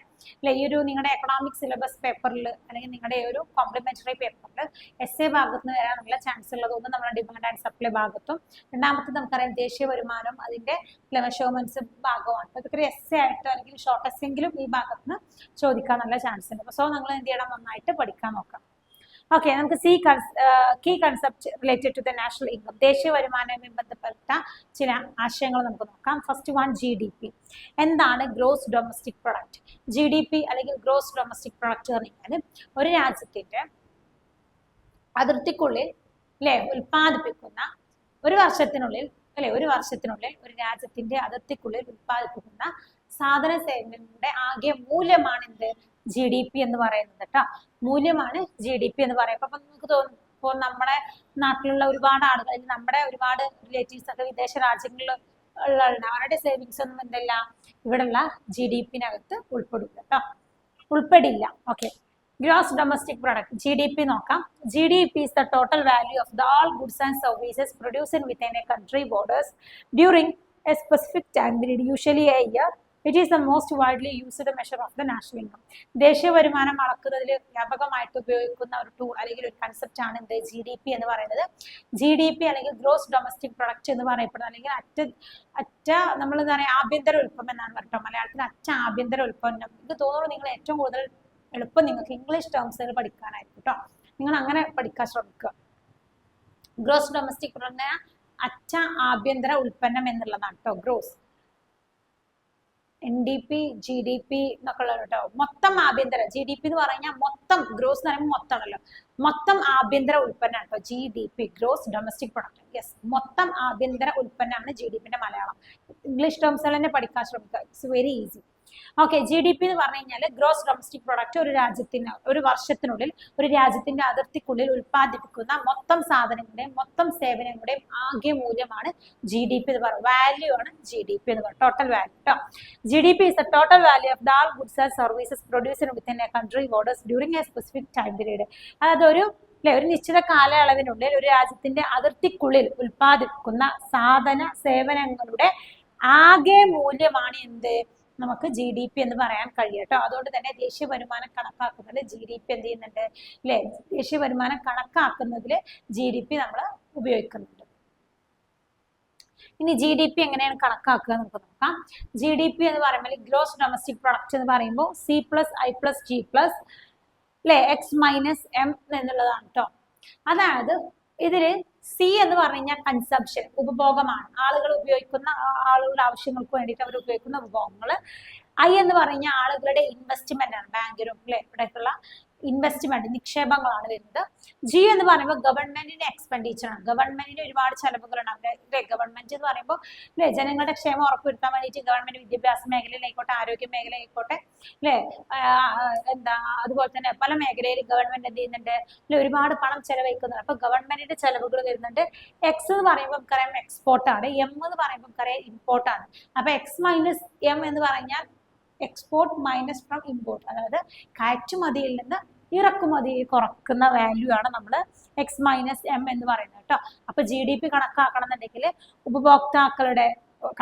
ഈ ഒരു നിങ്ങളുടെ എക്കണോമിക് സിലബസ് പേപ്പറിൽ അല്ലെങ്കിൽ നിങ്ങളുടെ ഒരു കോംപ്ലിമെന്ററി പേപ്പറിൽ എസ്എ ഭാഗത്ത് നിന്ന് വരാനുള്ള ചാൻസ് ഉള്ളതൊന്നും നമ്മുടെ ഡിമാൻഡ് ആൻഡ് സപ്ലൈ ഭാഗത്തും, രണ്ടാമത്തെ നമുക്കറിയാം ദേശീയ വരുമാനം അതിന്റെ മെഷർമെന്റ്സ് ഭാഗമാണ്. ഇതൊക്കെ എസ്എ ആയിട്ടോ അല്ലെങ്കിൽ ഷോർട്ട് എസ് എങ്കിലും ഈ ഭാഗത്ത് നിന്ന് ചോദിക്കാൻ നല്ല ചാൻസ് ഉണ്ട്. സോ നിങ്ങൾ എന്ത് ചെയ്യണം? നന്നായിട്ട് പഠിക്കാൻ നോക്കാം. ഓക്കെ, നമുക്ക് key concept related to the national income, ദേശീയ വരുമാനവുമായി ബന്ധപ്പെട്ട ചില ആശയങ്ങൾ നമുക്ക് നോക്കാം. First one, GDP. എന്താണ് ഗ്രോസ് ഡൊമസ്റ്റിക് പ്രൊഡക്റ്റ്? GDP അല്ലെങ്കിൽ ഗ്രോസ് ഡൊമസ്റ്റിക് പ്രൊഡക്റ്റ് എന്ന് പറഞ്ഞാൽ ഒരു രാജ്യത്തിന്റെ അതിർത്തിക്കുള്ളിൽ ഉൽപ്പാദിപ്പിക്കുന്ന ഒരു വർഷത്തിനുള്ളിൽ ഒരു രാജ്യത്തിന്റെ അതിർത്തിക്കുള്ളിൽ ഉൽപ്പാദിപ്പിക്കുന്ന സാധന സേവനങ്ങളുടെ ആകെ മൂല്യമാണ് എന്ത്? GDP എന്ന് പറയുന്നത് കേട്ടോ. മൂല്യമാണ് GDP എന്ന് പറയുമ്പോൾ അപ്പൊ നമുക്ക് തോന്നും ഇപ്പോൾ നമ്മുടെ നാട്ടിലുള്ള ഒരുപാട് ആളുകൾ, നമ്മുടെ ഒരുപാട് റിലേറ്റീവ്സ് ഒക്കെ വിദേശ രാജ്യങ്ങളിൽ ഉള്ള അവരുടെ സേവിങ്സ് ഒന്നും എന്തല്ല ഇവിടെയുള്ള GDP-നകത്ത് ഉൾപ്പെടില്ല. Okay, gross domestic product GDP നോക്കാം. GDP is the total value of the all goods and services produced within a country borders during a specific time period, usually a year. It is the most widely used measure of the national income. ദേശീയ വരുമാനം അളക്കുന്നതിൽ വ്യാപകമായിട്ട് ഉപയോഗിക്കുന്ന ഒരു tool അല്ലെങ്കിൽ ഒരു concept ആണ് എന്ത്? GDP എന്ന് പറയുന്നത്. GDP അല്ലെങ്കിൽ ഗ്രോസ് ഡൊമസ്റ്റിക് പ്രൊഡക്റ്റ് എന്ന് പറയപ്പെടുന്നത് അല്ലെങ്കിൽ നമ്മൾ എന്താ പറയുക ആഭ്യന്തര ഉൽപ്പന്നം എന്നാണ് പറഞ്ഞിട്ടോ മലയാളത്തിൽ. ആഭ്യന്തര ഉൽപ്പന്നം. എനിക്ക് തോന്നുന്നു നിങ്ങൾ ഏറ്റവും കൂടുതൽ എളുപ്പം നിങ്ങൾക്ക് ഇംഗ്ലീഷ് ടേംസുകൾ പഠിക്കാനായിരിക്കും കേട്ടോ. നിങ്ങൾ അങ്ങനെ പഠിക്കാൻ ശ്രമിക്കുക. ഗ്രോസ് ഡൊമസ്റ്റിക് പ്രൊഡക്റ്റ് ആഭ്യന്തര ഉൽപ്പന്നം എന്നുള്ളതാണ് കേട്ടോ. ഗ്രോസ് NDP GDP എന്നൊക്കെ ഉള്ളത് കേട്ടോ. മൊത്തം ആഭ്യന്തര GDP എന്ന് പറഞ്ഞാൽ മൊത്തം, ഗ്രോസ് എന്ന് പറയുമ്പോൾ മൊത്തമാണല്ലോ, മൊത്തം ആഭ്യന്തര ഉൽപ്പന്നം കേട്ടോ GDP, gross domestic product. Yes, മൊത്തം ആഭ്യന്തര ഉൽപ്പന്നമാണ് GDP-ന്റെ മലയാളം. ഇംഗ്ലീഷ് ടേംസുകൾ തന്നെ പഠിക്കാൻ ശ്രമിക്കുക. It's very easy. Okay, GDP എന്ന് പറഞ്ഞു കഴിഞ്ഞാൽ ഗ്രോസ് ഡൊമസ്റ്റിക് പ്രൊഡക്റ്റ് ഒരു വർഷത്തിനുള്ളിൽ ഒരു രാജ്യത്തിന്റെ അതിർത്തിക്കുള്ളിൽ ഉൽപ്പാദിപ്പിക്കുന്ന മൊത്തം സാധനങ്ങളുടെയും മൊത്തം സേവനങ്ങളുടെയും ആകെ മൂല്യമാണ് GDP എന്ന് പറയുന്നത്. വാല്യൂ ആണ് GDP എന്ന് പറയുന്നത്, ടോട്ടൽ വാല്യൂ കേട്ടോ. GDP is the total value of the all goods and services produced within a country borders during a specific time period. അതായത് ഒരു നിശ്ചിത കാലയളവിനുള്ളിൽ ഒരു രാജ്യത്തിന്റെ അതിർത്തിക്കുള്ളിൽ ഉൽപ്പാദിപ്പിക്കുന്ന സാധന സേവനങ്ങളുടെ ആകെ മൂല്യമാണ് എന്ത്? നമുക്ക് GDP എന്ന് പറയാൻ കഴിയും കേട്ടോ. അതുകൊണ്ട് തന്നെ ദേശീയ വരുമാനം കണക്കാക്കുന്നതിൽ GDP എന്ത് ചെയ്യുന്നുണ്ട്? ദേശീയ വരുമാനം കണക്കാക്കുന്നതിൽ GDP നമ്മൾ ഉപയോഗിക്കുന്നുണ്ട്. ഇനി GDP എങ്ങനെയാണ് കണക്കാക്കുക നമുക്ക് നോക്കാം. GDP എന്ന് പറയുമ്പോൾ ഗ്രോസ് ഡൊമസ്റ്റിക് പ്രൊഡക്റ്റ് എന്ന് പറയുമ്പോൾ C+I+G+ X-M എന്നുള്ളതാണ് കേട്ടോ. അതായത് ഇതില് C എന്ന് പറഞ്ഞു കഴിഞ്ഞാൽ കൺസംപ്ഷൻ, ഉപഭോഗമാണ്. ആളുകളുടെ ആവശ്യങ്ങൾക്ക് വേണ്ടിയിട്ട് അവർ ഉപയോഗിക്കുന്ന ഉപഭോഗങ്ങൾ. I എന്ന് പറഞ്ഞാൽ ആളുകളുടെ ഇൻവെസ്റ്റ്മെന്റ് ആണ്, ബാങ്കിലും ഇവിടേക്കുള്ള ഇൻവെസ്റ്റ്മെന്റ് നിക്ഷേപങ്ങളാണ് വരുന്നത്. G എന്ന് പറയുമ്പോൾ ഗവൺമെന്റിന്റെ എക്സ്പെൻഡിച്ചർ ആണ്. ഗവൺമെന്റിന് ഒരുപാട് ചെലവുകളാണ്. ഗവൺമെന്റ് എന്ന് പറയുമ്പോൾ ജനങ്ങളുടെ ക്ഷേമം ഉറപ്പുവരുത്താൻ വേണ്ടിയിട്ട് ഗവൺമെന്റ് വിദ്യാഭ്യാസ മേഖലയിലായിക്കോട്ടെ, ആരോഗ്യ മേഖലയായിക്കോട്ടെ, അതുപോലെ തന്നെ പല മേഖലയിൽ ഗവൺമെന്റ് എന്ത് ചെയ്യുന്നുണ്ട്? ഒരുപാട് പണം ചെലവഴിക്കുന്നുണ്ട്. അപ്പൊ ഗവൺമെന്റിന്റെ ചെലവുകൾ വരുന്നുണ്ട്. X എന്ന് പറയുമ്പോൾ നമുക്കറിയാം എക്സ്പോർട്ട് ആണ്. M എന്ന് പറയുമ്പോൾ നമുക്കറിയാം ഇമ്പോർട്ട് ആണ്. അപ്പൊ X-M എന്ന് പറഞ്ഞാൽ എക്സ്പോർട്ട് മൈനസ് ഫ്രം ഇമ്പോർട്ട്, അതായത് കയറ്റുമതിയിൽ നിന്ന് ഇറക്കുമതി കുറക്കുന്ന വാല്യൂ ആണ് നമ്മൾ എക്സ് മൈനസ് എം എന്ന് പറയുന്നത് കേട്ടോ. അപ്പൊ GDP കണക്കാക്കണം എന്നുണ്ടെങ്കിൽ ഉപഭോക്താക്കളുടെ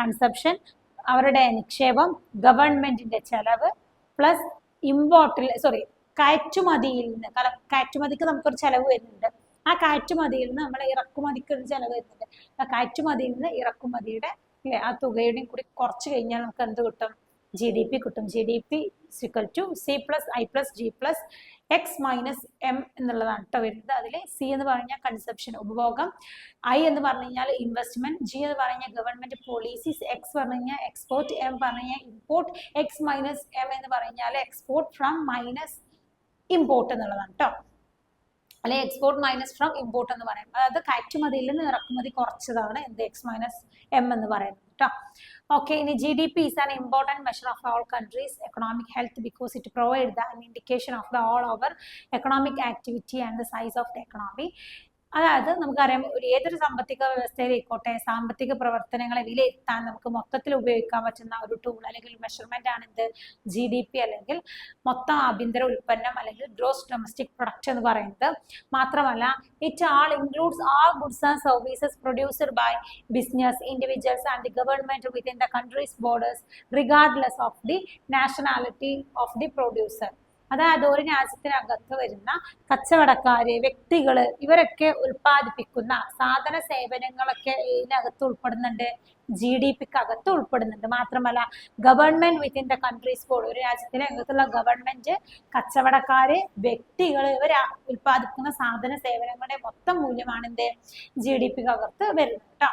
കൺസപ്ഷൻ, അവരുടെ നിക്ഷേപം, ഗവൺമെന്റിന്റെ ചെലവ് പ്ലസ് കയറ്റുമതിയിൽ നിന്ന്, കയറ്റുമതിക്ക് നമുക്കൊരു ചെലവ് വരുന്നുണ്ട്, ആ കയറ്റുമതിയിൽ നിന്ന് നമ്മൾ ഇറക്കുമതിക്ക് ഒരു ചെലവ് വരുന്നുണ്ട്, ആ കയറ്റുമതിയിൽ നിന്ന് ഇറക്കുമതിയുടെ ആ തുകയുടെയും കൂടി കുറച്ച് കഴിഞ്ഞാൽ നമുക്ക് എന്ത് കിട്ടും? GDP കിട്ടും. GDP C+I+G+X - M എന്നുള്ളതാണ് കേട്ടോ വരുന്നത്. അതിൽ C എന്ന് പറഞ്ഞാൽ കൺസപ്ഷൻ, ഉപഭോഗം, I എന്ന് പറഞ്ഞു കഴിഞ്ഞാൽ ഇൻവെസ്റ്റ്മെന്റ്, G എന്ന് പറഞ്ഞാൽ ഗവൺമെന്റ് പോളിസീസ്, X പറഞ്ഞു കഴിഞ്ഞാൽ എക്സ്പോർട്ട്, M പറഞ്ഞു കഴിഞ്ഞാൽ ഇമ്പോർട്ട്, X - M എന്ന് പറഞ്ഞാൽ എക്സ്പോർട്ട് ഫ്രം മൈനസ് ഇമ്പോർട്ട് എന്നുള്ളതാണ് കേട്ടോ. അല്ലെങ്കിൽ എക്സ്പോർട്ട് മൈനസ് ഫ്രം ഇമ്പോർട്ട് എന്ന് പറയും. അതായത് കയറ്റുമതിയിൽ നിന്ന് ഇറക്കുമതി കുറച്ചതാണ് എന്ത് X - M എന്ന് പറയുന്നത് കേട്ടോ. ഓക്കെ, ഇനി GDP is an important measure of all countries' economic health because it provides an indication of the all over economic activity and the size of the economy. അതായത് നമുക്കറിയാം, ഏതൊരു സാമ്പത്തിക വ്യവസ്ഥയിലായിക്കോട്ടെ സാമ്പത്തിക പ്രവർത്തനങ്ങളെ വിലയിരുത്താൻ നമുക്ക് മൊത്തത്തിൽ ഉപയോഗിക്കാൻ പറ്റുന്ന ഒരു ടൂൾ അല്ലെങ്കിൽ മെഷർമെന്റ് ആണ് എന്ത്? GDP അല്ലെങ്കിൽ മൊത്തം ആഭ്യന്തര ഉൽപ്പന്നം അല്ലെങ്കിൽ ഗ്രോസ് ഡൊമസ്റ്റിക് പ്രൊഡക്റ്റ് എന്ന് പറയുന്നത്. മാത്രമല്ല, it all includes all goods and services produced by business, individuals and the government within the country's borders regardless of the nationality of the producer. അതായത് ഒരു രാജ്യത്തിനകത്ത് വരുന്ന കച്ചവടക്കാര്, വ്യക്തികള്, ഇവരൊക്കെ ഉൽപ്പാദിപ്പിക്കുന്ന സാധന സേവനങ്ങളൊക്കെ ഇതിനകത്ത് ഉൾപ്പെടുന്നുണ്ട്, GDPക്ക് അകത്ത് ഉൾപ്പെടുന്നുണ്ട്. മാത്രമല്ല, government within the countries board, ഒരു രാജ്യത്തിനകത്തുള്ള ഗവൺമെന്റ്, കച്ചവടക്കാര്, വ്യക്തികള്, ഇവർ ഉൽപ്പാദിപ്പിക്കുന്ന സാധന സേവനങ്ങളുടെ മൊത്തം മൂല്യമാണ് എന്ത്? GDPക്ക് അകത്ത് വരുന്നത് കേട്ടോ.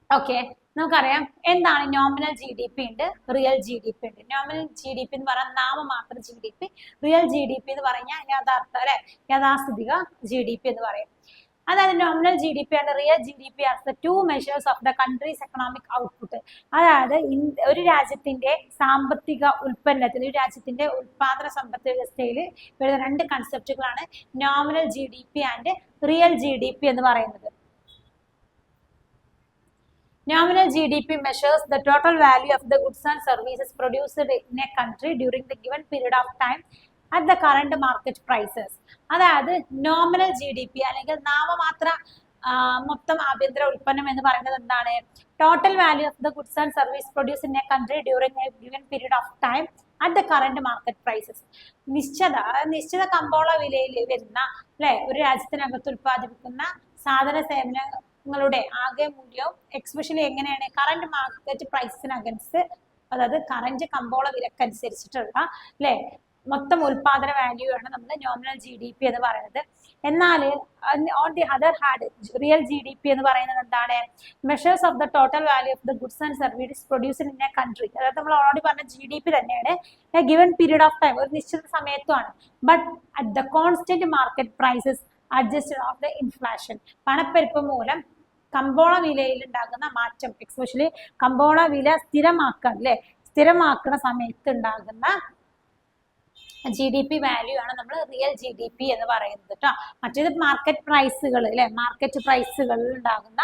ഓക്കെ, നമുക്കറിയാം എന്താണ് നോമിനൽ GDP ഉണ്ട്, റിയൽ GDP ഉണ്ട്. നോമിനൽ GDP എന്ന് പറഞ്ഞാൽ നാമമാത്ര GDP, റിയൽ GDP എന്ന് പറഞ്ഞാൽ യാഥാസ്ഥിതിക GDP എന്ന് പറയും. അതായത് nominal GDP and real GDP are the two measures of the countries economic output. അതായത് ഒരു രാജ്യത്തിന്റെ സാമ്പത്തിക ഉൽപ്പന്നത്തിൽ, ഒരു രാജ്യത്തിന്റെ ഉൽപാദന സമ്പദ് വ്യവസ്ഥയിൽ വരുന്ന രണ്ട് കൺസെപ്റ്റുകളാണ് nominal GDP and real GDP എന്ന് പറയുന്നത്. Nominal GDP measures the total value of the goods and services produced in a country during the given period of time at the current market prices. അതായത് nominal GDP അല്ലെങ്കിൽ നാമമാത്ര മൊത്തം ആഭ്യന്തര ഉൽപ്പന്നം എന്ന് പറയുന്നത് എന്താണ്? Total value of the goods and service produce in a country during a given period of time at the current market prices. നിശ്ചിത കമ്പോള വിലയിൽ വരുന്ന ഒരു രാജ്യത്തിനകത്ത് ഉൽപ്പാദിപ്പിക്കുന്ന സാധന സേവനങ്ങളുടെ ആകെ മൂല്യവും എക്സ്പെഷ്യലി എങ്ങനെയാണ് കറന്റ് മാർക്കറ്റ് പ്രൈസിന് അഗൻസ്റ്റ്, അതായത് കറന്റ് കമ്പോള വിലക്കനുസരിച്ചിട്ടുള്ള മൊത്തം ഉൽപാദന വാല്യൂ ആണ് നമ്മൾ നോമിനൽ GDP എന്ന് പറയുന്നത്. എന്നാൽ on the other hand real GDP എന്ന് പറയുന്നത് എന്താണ്? Measures of the total value of the goods and service produced in a country. അതായത് നമ്മൾ ഓൾറെഡി പറഞ്ഞ GDP തന്നെയാണ്, a given period of time, ഒരു നിശ്ചിത സമയത്തുമാണ്. But at the constant market prices adjusted of the inflation. പണപ്പെരുപ്പം മൂലം കമ്പോള വിലയിൽ ഉണ്ടാകുന്ന മാറ്റം, എക്സ്പെഷ്യലി കമ്പോള വില സ്ഥിരമാക്കുന്ന സമയത്ത് ഉണ്ടാകുന്ന GDP വാല്യൂ ആണ് നമ്മൾ റിയൽ GDP എന്ന് പറയുന്നത് കേട്ടോ. മറ്റേത് മാർക്കറ്റ് പ്രൈസുകൾ മാർക്കറ്റ് പ്രൈസുകളിൽ ഉണ്ടാകുന്ന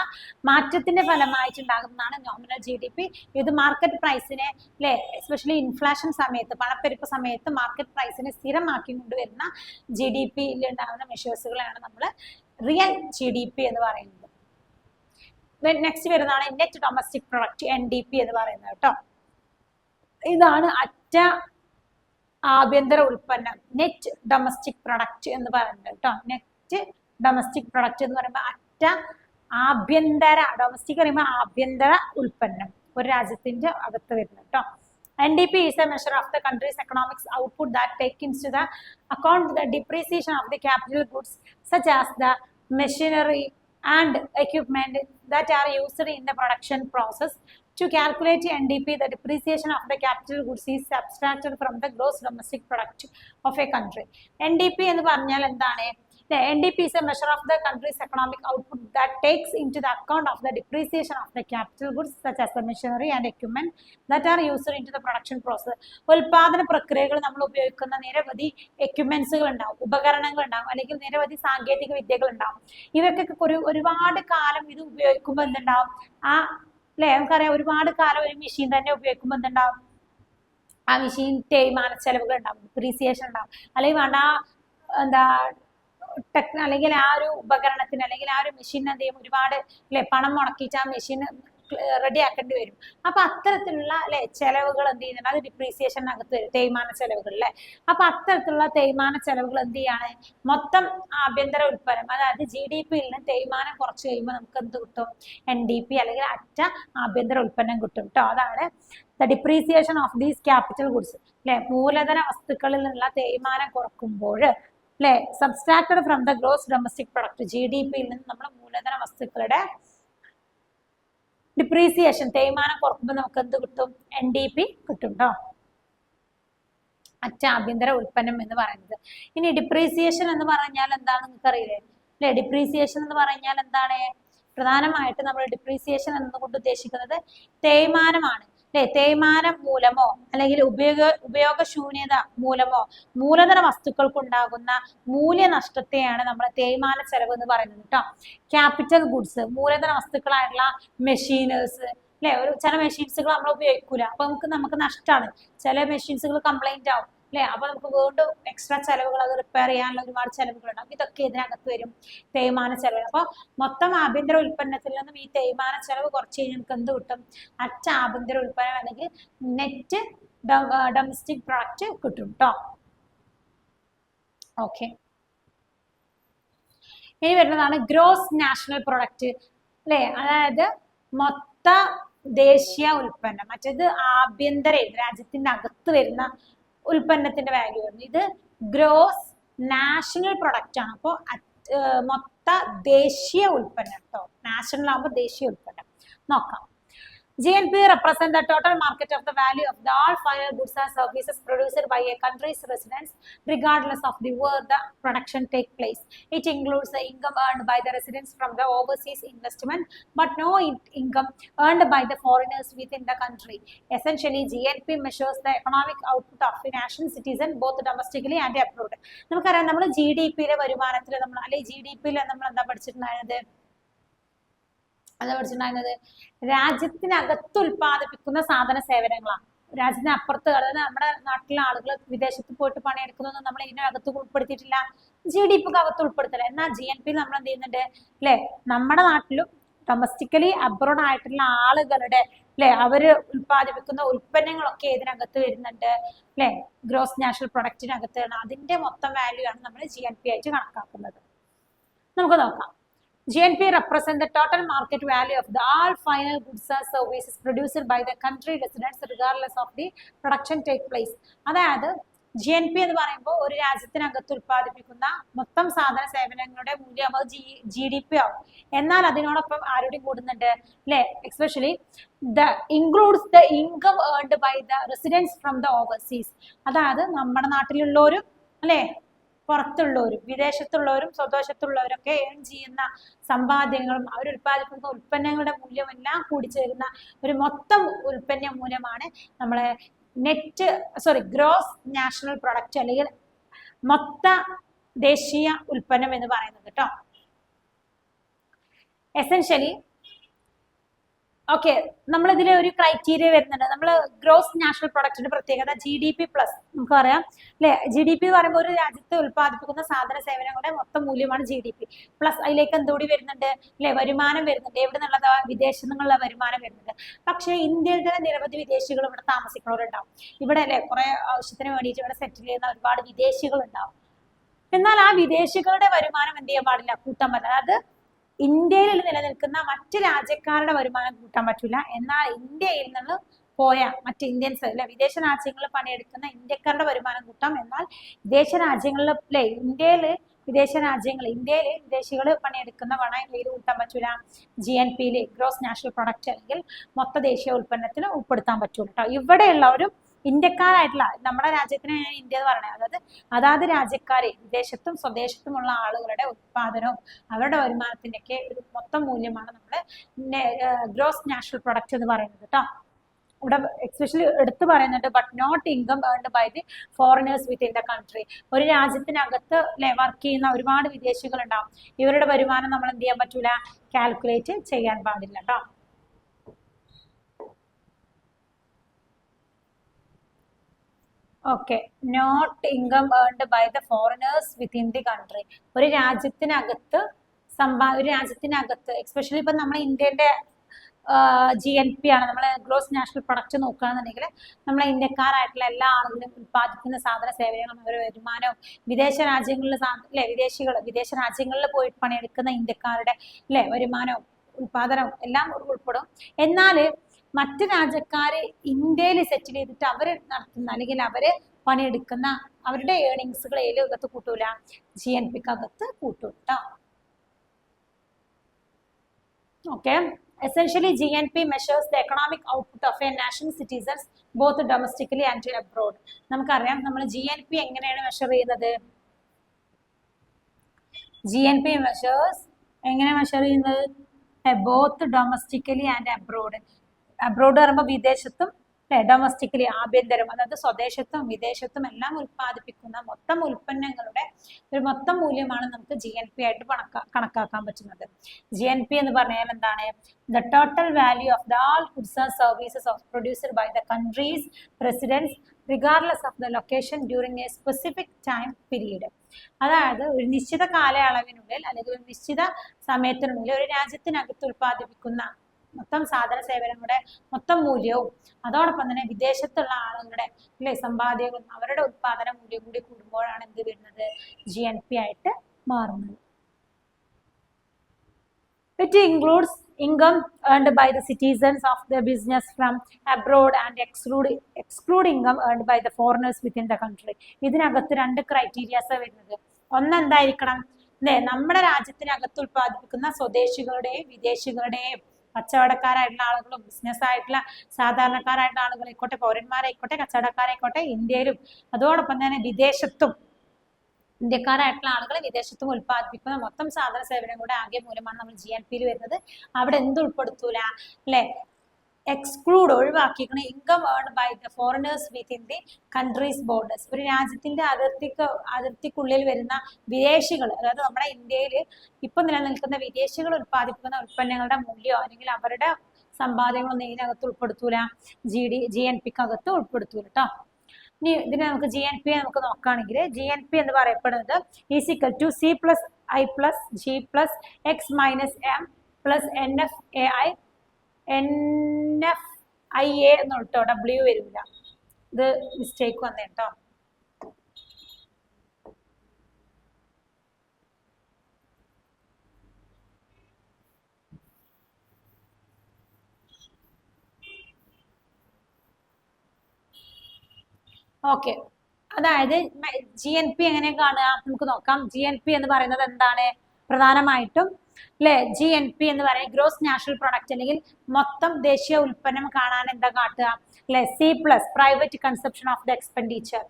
മാറ്റത്തിന്റെ ഫലമായിട്ടുണ്ടാകുന്നതാണ് നോമിനൽ GDP. ഇത് മാർക്കറ്റ് പ്രൈസിനെ എസ്പെഷ്യലി ഇൻഫ്ലേഷൻ സമയത്ത്, പണപ്പെരുപ്പ് സമയത്ത് മാർക്കറ്റ് പ്രൈസിനെ സ്ഥിരമാക്കി കൊണ്ടുവരുന്ന GDPയിൽ ഉണ്ടാകുന്ന മെഷേഴ്സുകളാണ് നമ്മൾ റിയൽ GDP എന്ന് പറയുന്നത്. നെക്സ്റ്റ് വരുന്നതാണ് നെറ്റ് ഡൊമസ്റ്റിക് പ്രൊഡക്റ്റ്, NDP എന്ന് പറയുന്നത് കേട്ടോ. ഇതാണ് അറ്റ ആഭ്യന്തര ഉൽപ്പന്നം, നെറ്റ് ഡൊമസ്റ്റിക് പ്രൊഡക്റ്റ് എന്ന് പറയുന്നത് കേട്ടോ. നെറ്റ് ഡൊമസ്റ്റിക് പ്രൊഡക്റ്റ് എന്ന് പറയുമ്പോൾ അറ്റ ആഭ്യന്തര, ഡൊമസ്റ്റിക് പറയുമ്പോൾ ആഭ്യന്തര ഉൽപ്പന്നം, ഒരു രാജ്യത്തിന്റെ അകത്ത് വരുന്നത് കേട്ടോ. NDP is a measure of the country's economic output that takes into the account the depreciation of the capital goods such as the machinery and equipment that are used in the production process. To calculate NDP, the depreciation of the capital goods is subtracted from the gross domestic product of a country. NDP എന്ന് പറഞ്ഞാൽ എന്താണ്? NDP is a measure of the country's economic output that takes into the account of the depreciation of the capital goods such as the machinery and equipment that are used into the production process. ഉൽപാദന പ്രക്രിയകൾ നമ്മൾ ഉപയോഗിക്കുന്ന നിരവധി എക്യുപ്മെന്റ്സുകൾ ഉണ്ടാവും, ഉപകരണങ്ങൾ ഉണ്ടാവും, അല്ലെങ്കിൽ നിരവധി സാങ്കേതിക വിദ്യകൾ ഉണ്ടാവും. ഇവയ്ക്കൊക്കെ ഒരുപാട് കാലം ഇത് ഉപയോഗിക്കുമ്പോൾ എന്തുണ്ടാവും? നമുക്കറിയാം ഒരുപാട് കാലം ഒരു മെഷീൻ തന്നെ ഉപയോഗിക്കുമ്പോൾ എന്തുണ്ടാവും? ആ മെഷീൻ തേയ്മാന ചെലവുകൾ ഉണ്ടാവും, ഡിപ്രീസിയേഷൻ ഉണ്ടാവും, അല്ലെങ്കിൽ വേണ്ട എന്താ അല്ലെങ്കിൽ ആ ഒരു ഉപകരണത്തിന് അല്ലെങ്കിൽ ആ ഒരു മെഷീൻ എന്ത് ചെയ്യും, ഒരുപാട് അല്ലെ പണം മുടക്കിയിട്ട് ആ മെഷീൻ റെഡി ആക്കേണ്ടി വരും. അപ്പൊ അത്തരത്തിലുള്ള അല്ലെ ചെലവുകൾ എന്ത് ചെയ്യുന്നുണ്ട്, അത് ഡിപ്രീസിയേഷനകത്ത് വരും, തേയ്മാന ചെലവുകൾ അല്ലെ. അപ്പൊ അത്തരത്തിലുള്ള തേയ്മാന ചെലവുകൾ എന്ത് ചെയ്യാണ്, മൊത്തം ആഭ്യന്തര ഉൽപ്പന്നം അതായത് GDP-യിൽ നിന്ന് തേയ്മാനം കുറച്ച് കഴിയുമ്പോൾ നമുക്ക് എന്ത് കിട്ടും, NDP അല്ലെങ്കിൽ അറ്റ ആഭ്യന്തര ഉൽപ്പന്നം കിട്ടും കേട്ടോ. അതാണ് the depreciation of these capital goods അല്ലെ. മൂലധന വസ്തുക്കളിൽ നിന്നുള്ള തേയ്മാനം കുറക്കുമ്പോൾ അല്ലെ, subtracted from the gross domestic product, GDP-യിൽ നിന്ന് നമ്മുടെ മൂലധന വസ്തുക്കളുടെ ഡിപ്രീസിയേഷൻ തേയ്മാനം കുറക്കുമ്പോൾ നമുക്ക് എന്ത് കിട്ടും, NDP കിട്ടും കേട്ടോ, അറ്റ ആഭ്യന്തര ഉൽപ്പന്നം എന്ന് പറയുന്നത്. ഇനി ഡിപ്രീസിയേഷൻ എന്ന് പറഞ്ഞാൽ എന്താണ് നിങ്ങൾക്ക് അറിയില്ലേ അല്ലെ. ഡിപ്രീസിയേഷൻ എന്ന് പറഞ്ഞാൽ എന്താണ്, പ്രധാനമായിട്ട് നമ്മൾ ഡിപ്രീസിയേഷൻ എന്നുകൊണ്ട് ഉദ്ദേശിക്കുന്നത് തേയ്മാനമാണ് അല്ലെ. തേയ്മാനം മൂലമോ അല്ലെങ്കിൽ ഉപയോഗശൂന്യത മൂലമോ മൂലധന വസ്തുക്കൾക്കുണ്ടാകുന്ന മൂല്യനഷ്ടത്തെയാണ് നമ്മൾ തേയ്മാന ചെലവ് എന്ന് പറയുന്നത് കേട്ടോ. ക്യാപിറ്റൽ ഗുഡ്സ് മൂലധന വസ്തുക്കളായിട്ടുള്ള മെഷീനേഴ്സ് അല്ലെ, ഒരു ചില മെഷീൻസുകൾ നമ്മൾ ഉപയോഗിക്കൂല, അപ്പൊ നമുക്ക് നഷ്ടമാണ്. ചില മെഷീൻസുകൾ കംപ്ലൈന്റ് ആവും അല്ലെ, അപ്പൊ നമുക്ക് വീണ്ടും എക്സ്ട്രാ ചെലവുകൾ, അത് റിപ്പയർ ചെയ്യാനുള്ള ഒരുപാട് ചെലവുകൾ ഉണ്ടാവും. ഇതൊക്കെ ഇതിനകത്ത് വരും, തേയ്മാന ചെലവ്. അപ്പൊ മൊത്തം ആഭ്യന്തര ഉൽപ്പന്നത്തിൽ നിന്നും ഈ തേയ്മാന ചെലവ് കുറച്ച് കഴിഞ്ഞാൽ നമുക്ക് എന്ത് കിട്ടും, അറ്റ ആഭ്യന്തര ഉൽപ്പന്നം അല്ലെങ്കിൽ നെറ്റ് ഡൊമസ്റ്റിക് പ്രൊഡക്റ്റ് കിട്ടും കേട്ടോ. ഓക്കെ, ഇനി വരുന്നതാണ് ഗ്രോസ് നാഷണൽ പ്രൊഡക്റ്റ് അല്ലെ, അതായത് മൊത്ത ദേശീയ ഉൽപ്പന്നം. മറ്റേത് ആഭ്യന്തര രാജ്യത്തിന്റെ അകത്ത് വരുന്ന ഉൽപ്പന്നത്തിന്റെ വാല്യൂ വരുന്നു. ഇത് ഗ്രോസ് നാഷണൽ പ്രൊഡക്റ്റ് ആണ്. അപ്പോൾ മൊത്ത ദേശീയ ഉൽപ്പന്നം കേട്ടോ. നാഷണൽ ആകുമ്പോൾ ദേശീയ ഉൽപ്പന്നം. നോക്കാം. GNP represents the total market of the value of the all final goods and services produced by a country's residents, regardless of the where the production take place. It includes the income earned by the residents from the overseas investment, but no income earned by the foreigners within the country. Essentially, GNP measures the economic output of a national citizen both domestically and abroad. നമുക്കറിയാം, നമ്മൾ GDP-യിലെ വരുമാനത്തിൽ നമ്മൾ അല്ലെങ്കിൽ GDP-യിൽ നമ്മൾ എന്താ പഠിച്ചിട്ടുണ്ടായിരുന്നത്, രാജ്യത്തിനകത്ത് ഉൽപ്പാദിപ്പിക്കുന്ന സാധന സേവനങ്ങളാണ്. രാജ്യത്തിന് അപ്പുറത്ത്, അതായത് നമ്മുടെ നാട്ടിലെ ആളുകൾ വിദേശത്ത് പോയിട്ട് പണിയെടുക്കുന്നതൊന്നും നമ്മൾ ഇതിനകത്ത് ഉൾപ്പെടുത്തിയിട്ടില്ല, GDP-ക്ക് അകത്ത് ഉൾപ്പെടുത്തില്ല. എന്നാൽ GNP നമ്മൾ എന്ത് ചെയ്യുന്നുണ്ട് അല്ലെ, നമ്മുടെ നാട്ടിലും ഡൊമസ്റ്റിക്കലി അബ്രോഡ് ആയിട്ടുള്ള ആളുകളുടെ അല്ലെ അവര് ഉൽപ്പാദിപ്പിക്കുന്ന ഉൽപ്പന്നങ്ങളൊക്കെ ഇതിനകത്ത് വരുന്നുണ്ട് അല്ലെ, ഗ്രോസ് നാഷണൽ പ്രൊഡക്റ്റിനകത്ത്. അതിന്റെ മൊത്തം വാല്യൂ ആണ് നമ്മൾ GNP ആയിട്ട് കണക്കാക്കുന്നത്. നമുക്ക് നോക്കാം. GNP represents the total market value of the all final goods and services produced by the country residents regardless of the production take place. അതായത് GNP എന്ന് പറയുമ്പോൾ ഒരു രാജ്യത്തിനകത്ത് ഉൽപ്പാദിപ്പിക്കുന്ന മൊത്തം സാധന സേവനങ്ങളുടെ മൂല്യം അത് GDP ആവും. എന്നാൽ അതിനോടൊപ്പം ആരോടും കൂടുന്നുണ്ട് അല്ലെ, especially includes the income earned by the residents from the overseas. അതായത് നമ്മുടെ നാട്ടിലുള്ളവരും അല്ലെ പുറത്തുള്ളവരും വിദേശത്തുള്ളവരും സ്വദേശത്തുള്ളവരൊക്കെ ഏൺ ചെയ്യുന്ന സമ്പാദ്യങ്ങളും അവർ ഉൽപ്പാദിപ്പിക്കുന്ന ഉൽപ്പന്നങ്ങളുടെ മൂല്യം എല്ലാം കൂടി ചേരുന്ന ഒരു മൊത്തം ഉൽപ്പന്ന മൂല്യമാണ് നമ്മളെ ഗ്രോസ് നാഷണൽ പ്രൊഡക്റ്റ് അല്ലെങ്കിൽ മൊത്ത ദേശീയ ഉൽപ്പന്നം എന്ന് പറയുന്നത് കേട്ടോ. എസെൻഷ്യലി ഓക്കെ, നമ്മൾ ഇതിലെ ഒരു ക്രൈറ്റീരിയ വരുന്നുണ്ട്. നമ്മൾ ഗ്രോസ് നാഷണൽ പ്രൊഡക്റ്റിന്റെ പ്രത്യേകത GDP പ്ലസ്, നമുക്ക് പറയാം അല്ലെ. GDP എന്ന് പറയുമ്പോൾ ഒരു രാജ്യത്ത് ഉൽപ്പാദിപ്പിക്കുന്ന സാധന സേവനങ്ങളുടെ മൊത്തം മൂല്യമാണ് GDP പ്ലസ് അതിലേക്ക് എന്തുകൂടി വരുന്നുണ്ട് അല്ലെ, വരുമാനം വരുന്നുണ്ട്. എവിടെ നിന്നുള്ള വിദേശത്തു നിന്നുള്ള വരുമാനം വരുന്നുണ്ട്. പക്ഷേ ഇന്ത്യയിൽ തന്നെ നിരവധി വിദേശികൾ ഇവിടെ താമസിക്കുന്നവരുണ്ടാവും. ഇവിടെ അല്ലെ കുറെ ആവശ്യത്തിന് വേണ്ടിയിട്ട് ഇവിടെ സെറ്റിൽ ചെയ്യുന്ന ഒരുപാട് വിദേശികൾ ഉണ്ടാവും. എന്നാൽ ആ വിദേശികളുടെ വരുമാനം എന്ത് ചെയ്യാൻ പാടില്ല, കൂട്ടാൻ പറ്റില്ല. അതായത് ഇന്ത്യയിൽ നിലനിൽക്കുന്ന മറ്റ് രാജ്യക്കാരുടെ വരുമാനം കൂട്ടാൻ പറ്റില്ല. എന്നാൽ ഇന്ത്യയിൽ നിന്ന് പോയ മറ്റ് ഇന്ത്യൻസ് അല്ലെ വിദേശ രാജ്യങ്ങളിൽ പണിയെടുക്കുന്ന ഇന്ത്യക്കാരുടെ വരുമാനം കൂട്ടാം. എന്നാൽ വിദേശ രാജ്യങ്ങളിൽ അല്ലെ ഇന്ത്യയിൽ വിദേശികൾ പണിയെടുക്കുന്ന പണം ഇതിൽ കൂട്ടാൻ പറ്റൂല. GNP-യിൽ ഗ്രോസ് നാഷണൽ പ്രൊഡക്റ്റ് അല്ലെങ്കിൽ മൊത്ത ദേശീയ ഉൽപ്പന്നത്തിൽ ഉൾപ്പെടുത്താൻ പറ്റൂല കേട്ടോ. ഇവിടെയുള്ളവരും ഇന്ത്യക്കാരായിട്ടുള്ള നമ്മുടെ രാജ്യത്തിന് ഇന്ത്യ എന്ന് പറയുന്നത് അതാത് രാജ്യക്കാരെ വിദേശത്തും സ്വദേശത്തുമുള്ള ആളുകളുടെ ഉത്പാദനവും അവരുടെ വരുമാനത്തിന്റെ ഒക്കെ ഒരു മൊത്തം മൂല്യമാണ് നമ്മുടെ ഗ്രോസ് നാഷണൽ പ്രൊഡക്റ്റ് എന്ന് പറയുന്നത് കേട്ടോ. ഇവിടെ എക്സ്പെഷ്യലി എടുത്തു പറയുന്നുണ്ട്, but not income earned by the foreigners within the country. ഒരു രാജ്യത്തിനകത്ത് വർക്ക് ചെയ്യുന്ന ഒരുപാട് വിദേശികൾ ഉണ്ടാവും. ഇവരുടെ വരുമാനം നമ്മൾ എന്ത് ചെയ്യാൻ പറ്റൂല, കാൽക്കുലേറ്റ് ചെയ്യാൻ പാടില്ല കേട്ടോ. Okay, not income earned by the foreigners within the country. ഒരു രാജ്യത്തിനകത്ത് എസ്പെഷ്യലി ഇപ്പൊ നമ്മുടെ ഇന്ത്യന്റെ GNP ആണ്, നമ്മൾ ഗ്രോസ് നാഷണൽ പ്രൊഡക്റ്റ് നോക്കുകയാണെന്നുണ്ടെങ്കിൽ നമ്മളെ ഇന്ത്യക്കാരായിട്ടുള്ള എല്ലാ ആളുകളും ഉത്പാദിപ്പിക്കുന്ന സാധന സേവനങ്ങളും അവരുടെ വരുമാനവും വിദേശ രാജ്യങ്ങളിൽ വിദേശ രാജ്യങ്ങളിൽ പോയി പണിയെടുക്കുന്ന ഇന്ത്യക്കാരുടെ വരുമാനവും ഉത്പാദനവും എല്ലാം ഉൾപ്പെടും. എന്നാൽ മറ്റ് രാജ്യക്കാര് ഇന്ത്യയിൽ സെറ്റിൽ ചെയ്തിട്ട് അവർ നടത്തുന്ന അല്ലെങ്കിൽ അവര് പണിയെടുക്കുന്ന അവരുടെ ഏർണിങ്സുകൾ അകത്ത് കൂട്ടൂല, GNPക്ക് അകത്ത് കൂട്ടും കേട്ടോ. Okay, essentially GNP measures the economic output of a nation's citizens both domestically and abroad. നമുക്കറിയാം നമ്മൾ GNP എങ്ങനെയാണ് മെഷർ ചെയ്യുന്നത്. GNP measures എങ്ങനെ മെഷർ ചെയ്യുന്നത്? Both domestically and abroad. Abroad പറയുമ്പോൾ വിദേശത്തും ഡൊമസ്റ്റിക്കലി ആഭ്യന്തരം, അതായത് സ്വദേശത്തും വിദേശത്തും എല്ലാം ഉൽപ്പാദിപ്പിക്കുന്ന മൊത്തം ഉൽപ്പന്നങ്ങളുടെ ഒരു മൊത്തം മൂല്യമാണ് നമുക്ക് GNP ആയിട്ട് കണക്കാക്കാൻ പറ്റുന്നത്. GNP എന്ന് പറഞ്ഞാൽ എന്താണ്? The total value of the all goods and services of produced by the country's residents regardless of the location during a specific time period. അതായത് ഒരു നിശ്ചിത കാലയളവിനുള്ളിൽ അല്ലെങ്കിൽ ഒരു നിശ്ചിത സമയത്തിനുള്ളിൽ ഒരു രാജ്യത്തിനകത്ത് ഉൽപ്പാദിപ്പിക്കുന്ന മൊത്തം സാധന സേവനങ്ങളുടെ മൊത്തം മൂല്യവും അതോടൊപ്പം തന്നെ വിദേശത്തുള്ള ആളുകളുടെ സമ്പാദ്യങ്ങളും അവരുടെ ഉത്പാദന മൂല്യം കൂടി കൂടുമ്പോഴാണ് എന്ത് വരുന്നത്? GNP ആയിട്ട് മാറുന്നത്. It includes income earned by the citizens of the business from abroad and exclude income earned by the foreigners within the country. ഇതിനകത്ത് രണ്ട് ക്രൈറ്റീരിയാസ് വരുന്നത്. ഒന്നെന്തായിരിക്കണം? നമ്മുടെ രാജ്യത്തിനകത്ത് ഉൽപ്പാദിപ്പിക്കുന്ന സ്വദേശികളുടെയും വിദേശികളുടെയും കച്ചവടക്കാരായിട്ടുള്ള ആളുകളും ബിസിനസ് ആയിട്ടുള്ള സാധാരണക്കാരായിട്ടുള്ള ആളുകളായിക്കോട്ടെ, പൗരന്മാരായിക്കോട്ടെ, കച്ചവടക്കാരായിക്കോട്ടെ, ഇന്ത്യയിലും അതോടൊപ്പം തന്നെ വിദേശത്തും ഇന്ത്യക്കാരായിട്ടുള്ള ആളുകൾ വിദേശത്തും ഉൽപ്പാദിപ്പിക്കുന്ന മൊത്തം സാധന സേവനങ്ങളുടെ ആകെ മൂല്യമാണ് നമ്മൾ GNPയിൽ വരുന്നത്. അവിടെ എന്ത് ഉൾപ്പെടുത്തൂല? എക്സ്ക്ലൂഡ് ഒഴിവാക്കിയിരിക്കണം income earned by the foreigners within the country's borders. ഒരു രാജ്യത്തിന്റെ അതിർത്തിക്കുള്ളിൽ വരുന്ന വിദേശികൾ, അതായത് നമ്മുടെ ഇന്ത്യയിൽ ഇപ്പൊ നിലനിൽക്കുന്ന വിദേശികൾ ഉൽപ്പാദിപ്പിക്കുന്ന ഉൽപ്പന്നങ്ങളുടെ മൂല്യമോ അല്ലെങ്കിൽ അവരുടെ സമ്പാദ്യങ്ങളൊന്നും ഇതിനകത്ത് ഉൾപ്പെടുത്തൂല, GNPക്ക് അകത്ത് ഉൾപ്പെടുത്തൂല കേട്ടോ. ഇനി ഇതിനെ നമുക്ക് GNP നമുക്ക് നോക്കുകയാണെങ്കിൽ GNP എന്ന് പറയപ്പെടുന്നത് is equal to C+I+G+X-M plus NFAI NFIA എന്ന് കേട്ടോ. W വരില്ല, ഇത് മിസ്റ്റേക്ക് വന്നേ കേട്ടോ. ഓക്കെ, അതായത് GNP എങ്ങനെ കാണുക നമുക്ക് നോക്കാം. GNP എന്ന് പറയുന്നത് എന്താണ്? പ്രധാനമായിട്ടും GNP എന്ന് പറയുന്നത് ഗ്രോസ് നാഷണൽ പ്രൊഡക്റ്റ് അല്ലെങ്കിൽ മൊത്തം ദേശീയ ഉൽപ്പന്നം കാണാൻ എന്താ കാട്ടുക? C+ private consumption of the expenditure.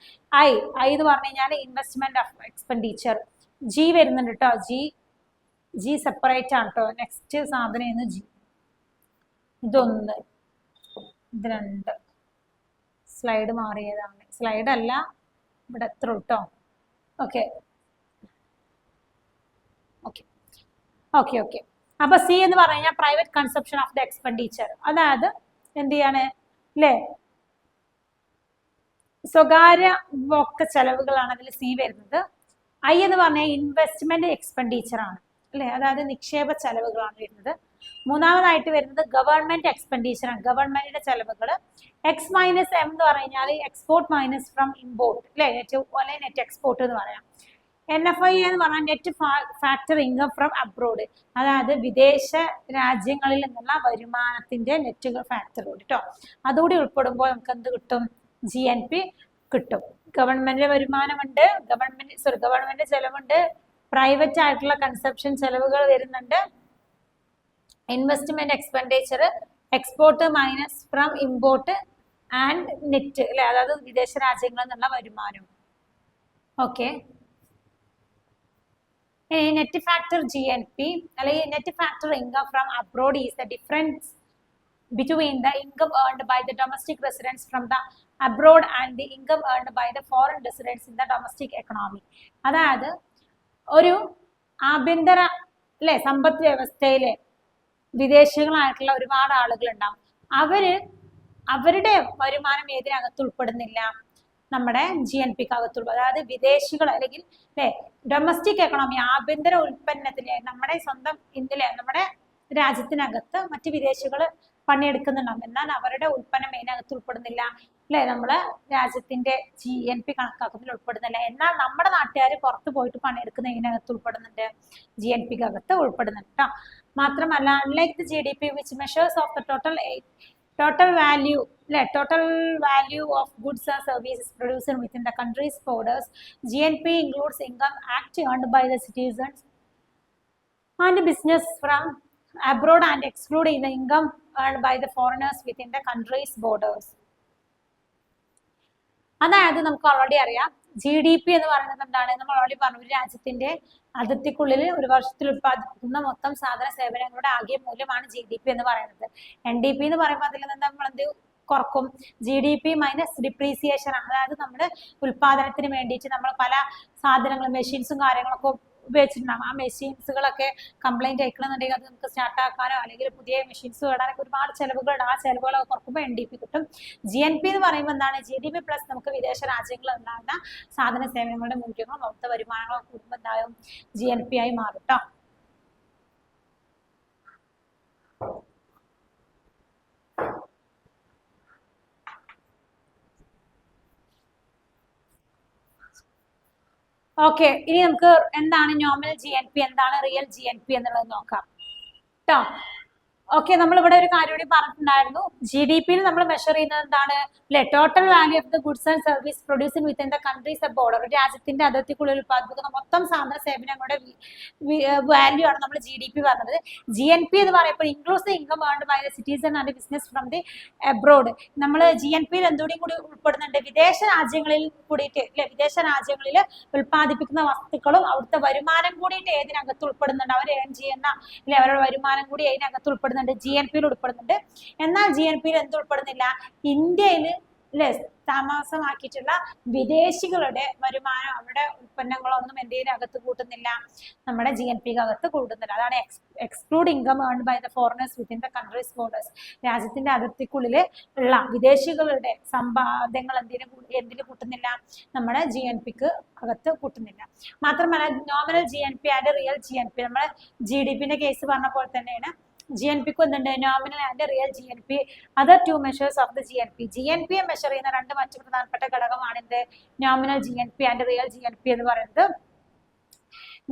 I എന്ന് പറഞ്ഞു കഴിഞ്ഞാൽ ഇൻവെസ്റ്റ്മെന്റ് ഓഫ് എക്സ്പെൻഡിച്ചർ. G വരുന്നുണ്ട് കേട്ടോ. G സെപ്പറേറ്റ് ആണ് കേട്ടോ. നെക്സ്റ്റ് സാധനം G. ഇതൊന്ന്, ഇത് രണ്ട്. സ്ലൈഡ് മാറിയതാണ്, സ്ലൈഡ് അല്ല, ഇവിടെ എത്ര കേട്ടോ. ഓക്കെ ഓക്കെ ഓക്കെ ഓക്കെ അപ്പൊ C എന്ന് പറഞ്ഞു കഴിഞ്ഞാൽ private consumption of the expenditure, അതായത് എന്ത് ചെയ്യാണ് സ്വകാര്യ ഉപഭോക്തൃ ചെലവുകളാണ് അതിൽ C വരുന്നത്. I എന്ന് പറഞ്ഞാൽ ഇൻവെസ്റ്റ്മെന്റ് എക്സ്പെൻഡിച്ചർ ആണ് അതായത് നിക്ഷേപ ചെലവുകളാണ് വരുന്നത്. മൂന്നാമതായിട്ട് വരുന്നത് ഗവൺമെന്റ് എക്സ്പെൻഡിച്ചർ ആണ്, ഗവൺമെന്റിന്റെ ചെലവുകൾ. X - M എന്ന് പറഞ്ഞു കഴിഞ്ഞാൽ export minus from import net export എന്ന് പറയാം. NFI എന്ന് പറഞ്ഞാൽ net factor income from abroad, അതായത് വിദേശ രാജ്യങ്ങളിൽ നിന്നുള്ള വരുമാനത്തിന്റെ നെറ്റ് ഫാക്ടർ കേട്ടോ. അതുകൂടി ഉൾപ്പെടുമ്പോൾ നമുക്ക് എന്ത് കിട്ടും? GNP കിട്ടും. ഗവൺമെന്റ് വരുമാനമുണ്ട്, ഗവൺമെന്റ് ചെലവുണ്ട്, പ്രൈവറ്റ് ആയിട്ടുള്ള കൺസപ്ഷൻ ചെലവുകൾ വരുന്നുണ്ട്, investment expenditure, export minus from import and net അതായത് വിദേശ രാജ്യങ്ങളിൽ നിന്നുള്ള വരുമാനം. ഓക്കെ, നെറ്റ് ഫാക്ടർ GNP അല്ലെങ്കിൽ net factor income from abroad is the difference between the income earned by the domestic residents from the abroad and the income earned by the foreign residents in the domestic economy. അതായത് ഒരു ആഭ്യന്തര സമ്പദ് വ്യവസ്ഥയിലെ വിദേശികളായിട്ടുള്ള ഒരുപാട് ആളുകൾ ഉണ്ടാവും. അവരുടെ വരുമാനം ഏതിനകത്ത് ഉൾപ്പെടുന്നില്ല? നമ്മുടെ GNP അകത്തുള്ളൂ. അതായത് വിദേശികൾ അല്ലെങ്കിൽ അല്ലെ ഡൊമസ്റ്റിക് എക്കണോമി, ആഭ്യന്തര ഉൽപ്പന്നത്തിലെ നമ്മുടെ സ്വന്തം ഇന്ത്യയിലെ നമ്മുടെ രാജ്യത്തിനകത്ത് മറ്റ് വിദേശികൾ പണിയെടുക്കുന്നുണ്ടാവും, എന്നാൽ അവരുടെ ഉൽപ്പന്നം ഇതിനകത്ത് ഉൾപ്പെടുന്നില്ല അല്ലെ, നമ്മളെ രാജ്യത്തിന്റെ GNP കണക്കാക്കുന്നതിൽ ഉൾപ്പെടുന്നില്ല. എന്നാൽ നമ്മുടെ നാട്ടുകാർ പുറത്ത് പോയിട്ട് പണിയെടുക്കുന്ന ഇതിനകത്ത് ഉൾപ്പെടുന്നുണ്ട്, GNP അകത്ത് ഉൾപ്പെടുന്നുണ്ട് കേട്ടോ. മാത്രമല്ല unlike the GDP which measures of the total value of goods and services produced within the country's borders, GNP includes income act earned by the citizens and business from abroad and excluding the income earned by the foreigners within the country's borders. അതായത് നമുക്ക് already അറിയാം GDP എന്ന് പറയുന്നത് എന്താണ്, നമ്മൾ already പറഞ്ഞു, ഒരു രാജ്യത്തിന്റെ അതിർത്തിക്കുള്ളിൽ ഒരു വർഷത്തിൽ ഉത്പാദിപ്പിക്കുന്ന മൊത്തം സാധന സേവനങ്ങളുടെ ആകെ മൂല്യമാണ് GDP എന്ന് പറയുന്നത്. NDP എന്ന് പറയുമ്പോൾ അതിൽ നിന്ന് നമ്മൾ എന്ത് കുറക്കും, GDP മൈനസ് ഡിപ്രീസിയേഷൻ ആണ്. അതായത് നമ്മുടെ ഉൽപാദനത്തിന് വേണ്ടിയിട്ട് നമ്മൾ പല സാധനങ്ങളും മെഷീൻസും കാര്യങ്ങളൊക്കെ ഉപയോഗിച്ചിട്ടുണ്ടാകും. ആ മെഷീൻസുകളൊക്കെ കംപ്ലൈന്റ് അയക്കണമെന്നുണ്ടെങ്കിൽ അത് നമുക്ക് സ്റ്റാർട്ട് ആക്കാനോ അല്ലെങ്കിൽ പുതിയ മെഷീൻസ് ഇടാനൊക്കെ ഒരുപാട് ചെലവുകളുണ്ട്. ആ ചെലവുകളൊക്കെ കുറക്കുമ്പോൾ NDP കിട്ടും. GNP എന്ന് പറയുമ്പോൾ എന്താണ്, GDP പ്ലസ് നമുക്ക് വിദേശ രാജ്യങ്ങളിൽ ഉണ്ടാകുന്ന സാധന സേവനങ്ങളുടെ മൂല്യങ്ങളും മൊത്ത വരുമാനങ്ങളും കൂടുമ്പോൾ എന്തായാലും GNP ആയി മാറും കേട്ടോ. ഓക്കെ, ഇനി നമുക്ക് എന്താണ് നോമിനൽ GNP, എന്താണ് റിയൽ GNP എന്നുള്ളത് നോക്കാം കേട്ടോ. ഓക്കെ, നമ്മളിവിടെ ഒരു കാര്യം കൂടി പറഞ്ഞിട്ടുണ്ടായിരുന്നു, GDP നമ്മൾ മെഷർ ചെയ്യുന്നത് എന്താണ് അല്ലെ, total value of the goods and service producing within the countries aboard. ഒരു രാജ്യത്തിന്റെ അതിർത്തിക്കുള്ളിൽ ഉത്പാദിപ്പിക്കുന്ന മൊത്തം സാധന സേവനങ്ങളുടെ വാല്യൂ ആണ് നമ്മൾ GDP പറഞ്ഞത്. GNP എന്ന് പറയുമ്പോൾ includes the income earned by the citizen and business from the abroad. നമ്മൾ GNP എന്തുകൂടി കൂടി ഉൾപ്പെടുന്നുണ്ട്, വിദേശ രാജ്യങ്ങളിൽ കൂടിയിട്ട് അല്ലെ, വിദേശ രാജ്യങ്ങളിൽ ഉൽപ്പാദിപ്പിക്കുന്ന വസ്തുക്കളും അവിടുത്തെ വരുമാനം കൂടിയിട്ട് ഏതിനകത്ത് ഉൾപ്പെടുന്നുണ്ട്, അവർ ഏൺ ചെയ്യുന്ന അല്ലെ അവരുടെ വരുമാനം കൂടി അതിനകത്ത് ഉൾപ്പെടുന്നുണ്ട്, GNP ഉൾപ്പെടുന്നുണ്ട്. എന്നാൽ GNP എന്ത് ഉൾപ്പെടുന്നില്ല, ഇന്ത്യയിൽ അല്ലെ താമസമാക്കിയിട്ടുള്ള വിദേശികളുടെ വരുമാനം, അവരുടെ ഉൽപ്പന്നങ്ങളൊന്നും എന്തിന്റെ അകത്ത് കൂട്ടുന്നില്ല, നമ്മുടെ GNP അകത്ത് കൂട്ടുന്നില്ല. അതാണ് exclude income earned by the foreigners within the country's borders. രാജ്യത്തിന്റെ അതിർത്തിക്കുള്ളിൽ ഉള്ള വിദേശികളുടെ സമ്പാദ്യങ്ങൾ എന്തിന് കൂട്ടുന്നില്ല, നമ്മുടെ GNP അകത്ത് കൂട്ടുന്നില്ല. മാത്രമല്ല nominal GNP and real GNP, നമ്മുടെ GDP കേസ് പറഞ്ഞ പോലെ തന്നെയാണ് GNP എന്തുണ്ട്, nominal and real GNP, other two measures of the GNP measure ചെയ്യുന്ന രണ്ട് മറ്റു പ്രധാനപ്പെട്ട ഘടകമാണ് എന്ത്, nominal GNP and real GNP എന്ന് പറയുന്നത്.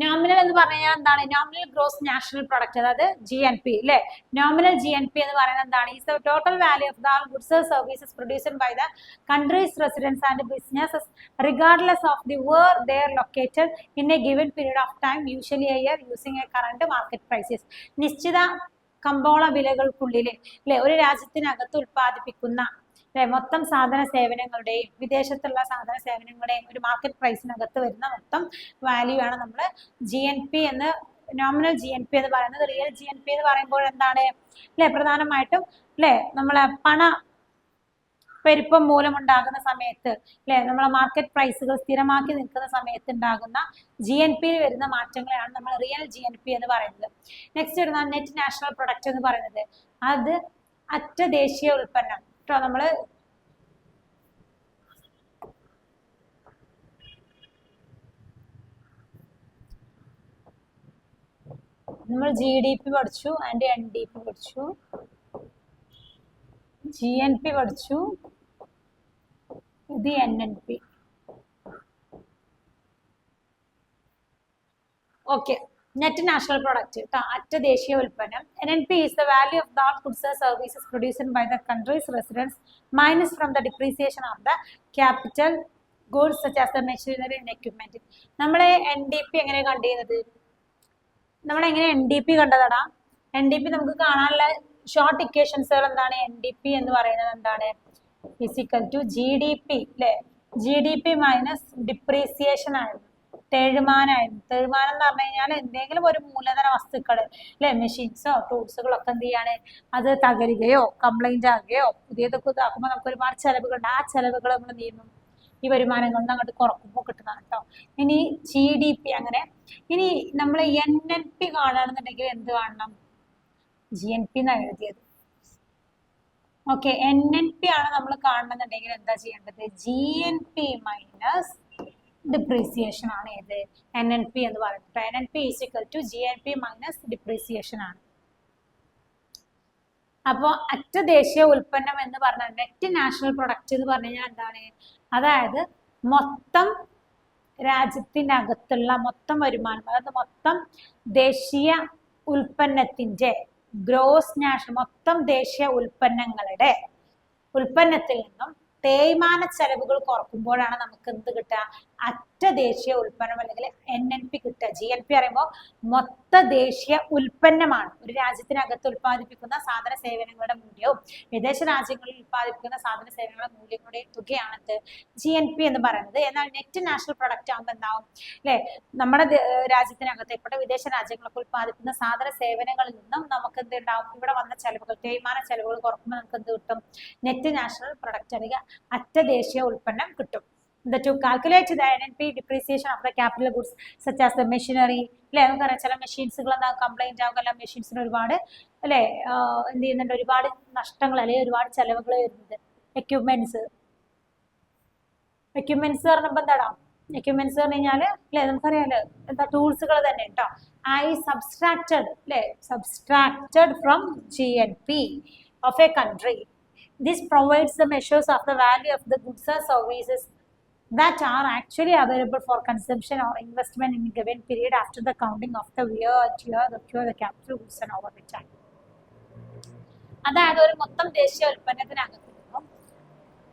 നോമിനൽ എന്ന് പറഞ്ഞാൽ എന്താണ്, നോമിനൽ ഗ്രോസ് നാഷണൽ പ്രൊഡക്റ്റ്, അതായത് GNP അല്ലെ. നോമിനൽ GNP എന്ന് പറയുന്നത് എന്താണ്, is the total value of the goods and services produced by the country's residence and businesses regardless of the where they are located in a given period of time, usually a year, using a current market prices. നിശ്ചിത കമ്പോള വിലകൾക്കുള്ളിൽ അല്ലെ ഒരു രാജ്യത്തിനകത്ത് ഉൽപ്പാദിപ്പിക്കുന്ന മൊത്തം സാധന സേവനങ്ങളുടെയും വിദേശത്തുള്ള സാധന സേവനങ്ങളുടെയും ഒരു മാർക്കറ്റ് പ്രൈസിനകത്ത് വരുന്ന മൊത്തം വാല്യൂ ആണ് നമ്മൾ GNP എന്ന്, നോമിനൽ GNP എന്ന് പറയുന്നത്. റിയൽ GNP എന്ന് പറയുമ്പോൾ എന്താണ് അല്ലെ, പ്രധാനമായിട്ടും അല്ലെ നമ്മളെ പെരുപ്പം മൂലമുണ്ടാകുന്ന സമയത്ത് അല്ലെ നമ്മളെ മാർക്കറ്റ് പ്രൈസുകൾ സ്ഥിരമാക്കി നിൽക്കുന്ന സമയത്ത് ഉണ്ടാകുന്ന GNP വരുന്ന മാറ്റങ്ങളെയാണ് നമ്മൾ റിയൽ GNP എന്ന് പറയുന്നത്. നെക്സ്റ്റ് വരുന്ന നെറ്റ് നാഷണൽ പ്രൊഡക്റ്റ് എന്ന് പറയുന്നത്, അത് അറ്റ ദേശീയ ഉൽപ്പന്നം കേട്ടോ. നമ്മൾ GDP പഠിച്ചു ആൻഡ് NDP പഠിച്ചു, GNP പഠിച്ചു, ഇത് NNP. Okay, net national product അറ്റ ദേശീയ ഉൽപ്പന്നം. NNP is the value of the goods and services produced by the country's residents minus from the depreciation of the capital goods such as the machinery and equipment. നമ്മളെ NDP എങ്ങനെ കണ്ടുകഴിയുന്നത്, നമ്മളെങ്ങനെ NDP കണ്ടതാടാ. NDP നമുക്ക് കാണാനുള്ള short ഇക്വേഷൻസുകൾ എന്താണ്, NDP എന്ന് പറയുന്നത് എന്താണ്, physical to GDP അല്ലെ, GDP മൈനസ് ഡിപ്രീസിയേഷൻ ആയിരുന്നു, തേഴുമാനായിരുന്നു. തേഴുമാനം എന്ന് പറഞ്ഞു കഴിഞ്ഞാൽ എന്തെങ്കിലും ഒരു മൂലധന വസ്തുക്കൾ അല്ലെ, മെഷീൻസോ ടൂൾസുകളൊക്കെ എന്ത് ചെയ്യാണ്, അത് തകരുകയോ കംപ്ലൈന്റ് ആകുകയോ പുതിയതൊക്കെ ഇതാക്കുമ്പോൾ നമുക്ക് ഒരുപാട് ചെലവുകളുണ്ട്. ആ ചെലവുകൾ നമ്മൾ എന്ത് ചെയ്യുന്നു, ഈ വരുമാനങ്ങളിൽ നിന്ന് അങ്ങോട്ട് കുറക്കുമ്പോൾ കിട്ടുന്നതാണ് കേട്ടോ. ഇനി GDP അങ്ങനെ. ഇനി നമ്മൾ NNP കാണുകയാണെന്നുണ്ടെങ്കിൽ എന്ത് കാണണം, GNP എന്നാണ് എഴുതിയത്. ഓക്കെ, NNP ആണ് നമ്മൾ കാണുന്നുണ്ടെങ്കിൽ എന്താ ചെയ്യേണ്ടത്? GNP മൈനസ് ഡിപ്രീസിയേഷൻ ആണ് ഏത്? NNP എന്ന് പറയുന്നത്. NNP is equal to GNP minus depreciation ആണ്. അപ്പോൾ അറ്റ ദേശീയ ഉൽപ്പന്നം എന്ന് പറഞ്ഞാൽ നെറ്റ് നാഷണൽ പ്രൊഡക്റ്റ് എന്ന് പറഞ്ഞു കഴിഞ്ഞാൽ എന്താണ്? അതായത് മൊത്തം രാജ്യത്തിന്റെ അകത്തുള്ള മൊത്തം വരുമാനം, അതായത് മൊത്തം ദേശീയ ഉൽപ്പന്നത്തിന്റെ ഗ്രോസ് നാഷണൽ മൊത്തം ദേശീയ ഉൽപ്പന്നത്തിൽ നിന്നും തേയ്മാന ചെലവുകൾ കുറക്കുമ്പോഴാണ് നമുക്ക് എന്ത് കിട്ടുക? അറ്റ ദേശീയ ഉൽപ്പന്നം അല്ലെങ്കിൽ NNP കിട്ടുക. GNP പറയുമ്പോൾ മൊത്ത ദേശീയ ഉൽപ്പന്നമാണ്. ഒരു രാജ്യത്തിനകത്ത് ഉൽപ്പാദിപ്പിക്കുന്ന സാധന സേവനങ്ങളുടെ മൂല്യവും വിദേശ രാജ്യങ്ങളിൽ ഉൽപ്പാദിപ്പിക്കുന്ന സാധന സേവനങ്ങളുടെ മൂല്യങ്ങളുടെ തുകയാണ് GNP എന്ന് പറയുന്നത്. എന്നാൽ നെറ്റ് നാഷണൽ പ്രൊഡക്റ്റ് ആകുമ്പോൾ എന്താവും? അല്ലെ, നമ്മുടെ രാജ്യത്തിനകത്ത് ഇവിടെ വിദേശ രാജ്യങ്ങളൊക്കെ ഉൽപ്പാദിപ്പിക്കുന്ന സാധന സേവനങ്ങളിൽ നിന്നും നമുക്ക് എന്ത് ഉണ്ടാവും? ഇവിടെ വന്ന ചെലവുകൾ, തേയ്മാന ചെലവുകൾ കുറക്കുമ്പോൾ നമുക്ക് എന്ത് കിട്ടും? നെറ്റ് നാഷണൽ പ്രൊഡക്റ്റ് അല്ലെങ്കിൽ അറ്റ ദേശീയ ഉൽപ്പന്നം കിട്ടും. To calculate the NNP depreciation of the capital goods such as the machinery, അല്ലെ, നമുക്കറിയാം ചില മെഷീൻസുകൾ എന്താ കംപ്ലൈന്റ് ആകും, അല്ല മെഷീൻസിന് ഒരുപാട് അല്ലെ എന്ത് ചെയ്യുന്നുണ്ട്? ഒരുപാട് നഷ്ടങ്ങൾ അല്ലെങ്കിൽ ഒരുപാട് ചെലവുകൾ വരുന്നത്. എക്യുപ്മെന്റ്സ് പറയുമ്പോൾ എന്താടാ? എക്യുപ്മെന്റ്സ് പറഞ്ഞു കഴിഞ്ഞാല് അല്ലെ നമുക്കറിയാലോ എന്താ? ടൂൾസുകൾ തന്നെ കേട്ടോ. subtracted from GNP of a country. This provides the measures of the value of the goods or services that are actually available for consumption or investment in a given period after the counting of the year the capital goods and over the time. അതായത് ഒരു മൊത്തം ദേശീയ ഉൽപ്പന്നത്തിനകത്ത്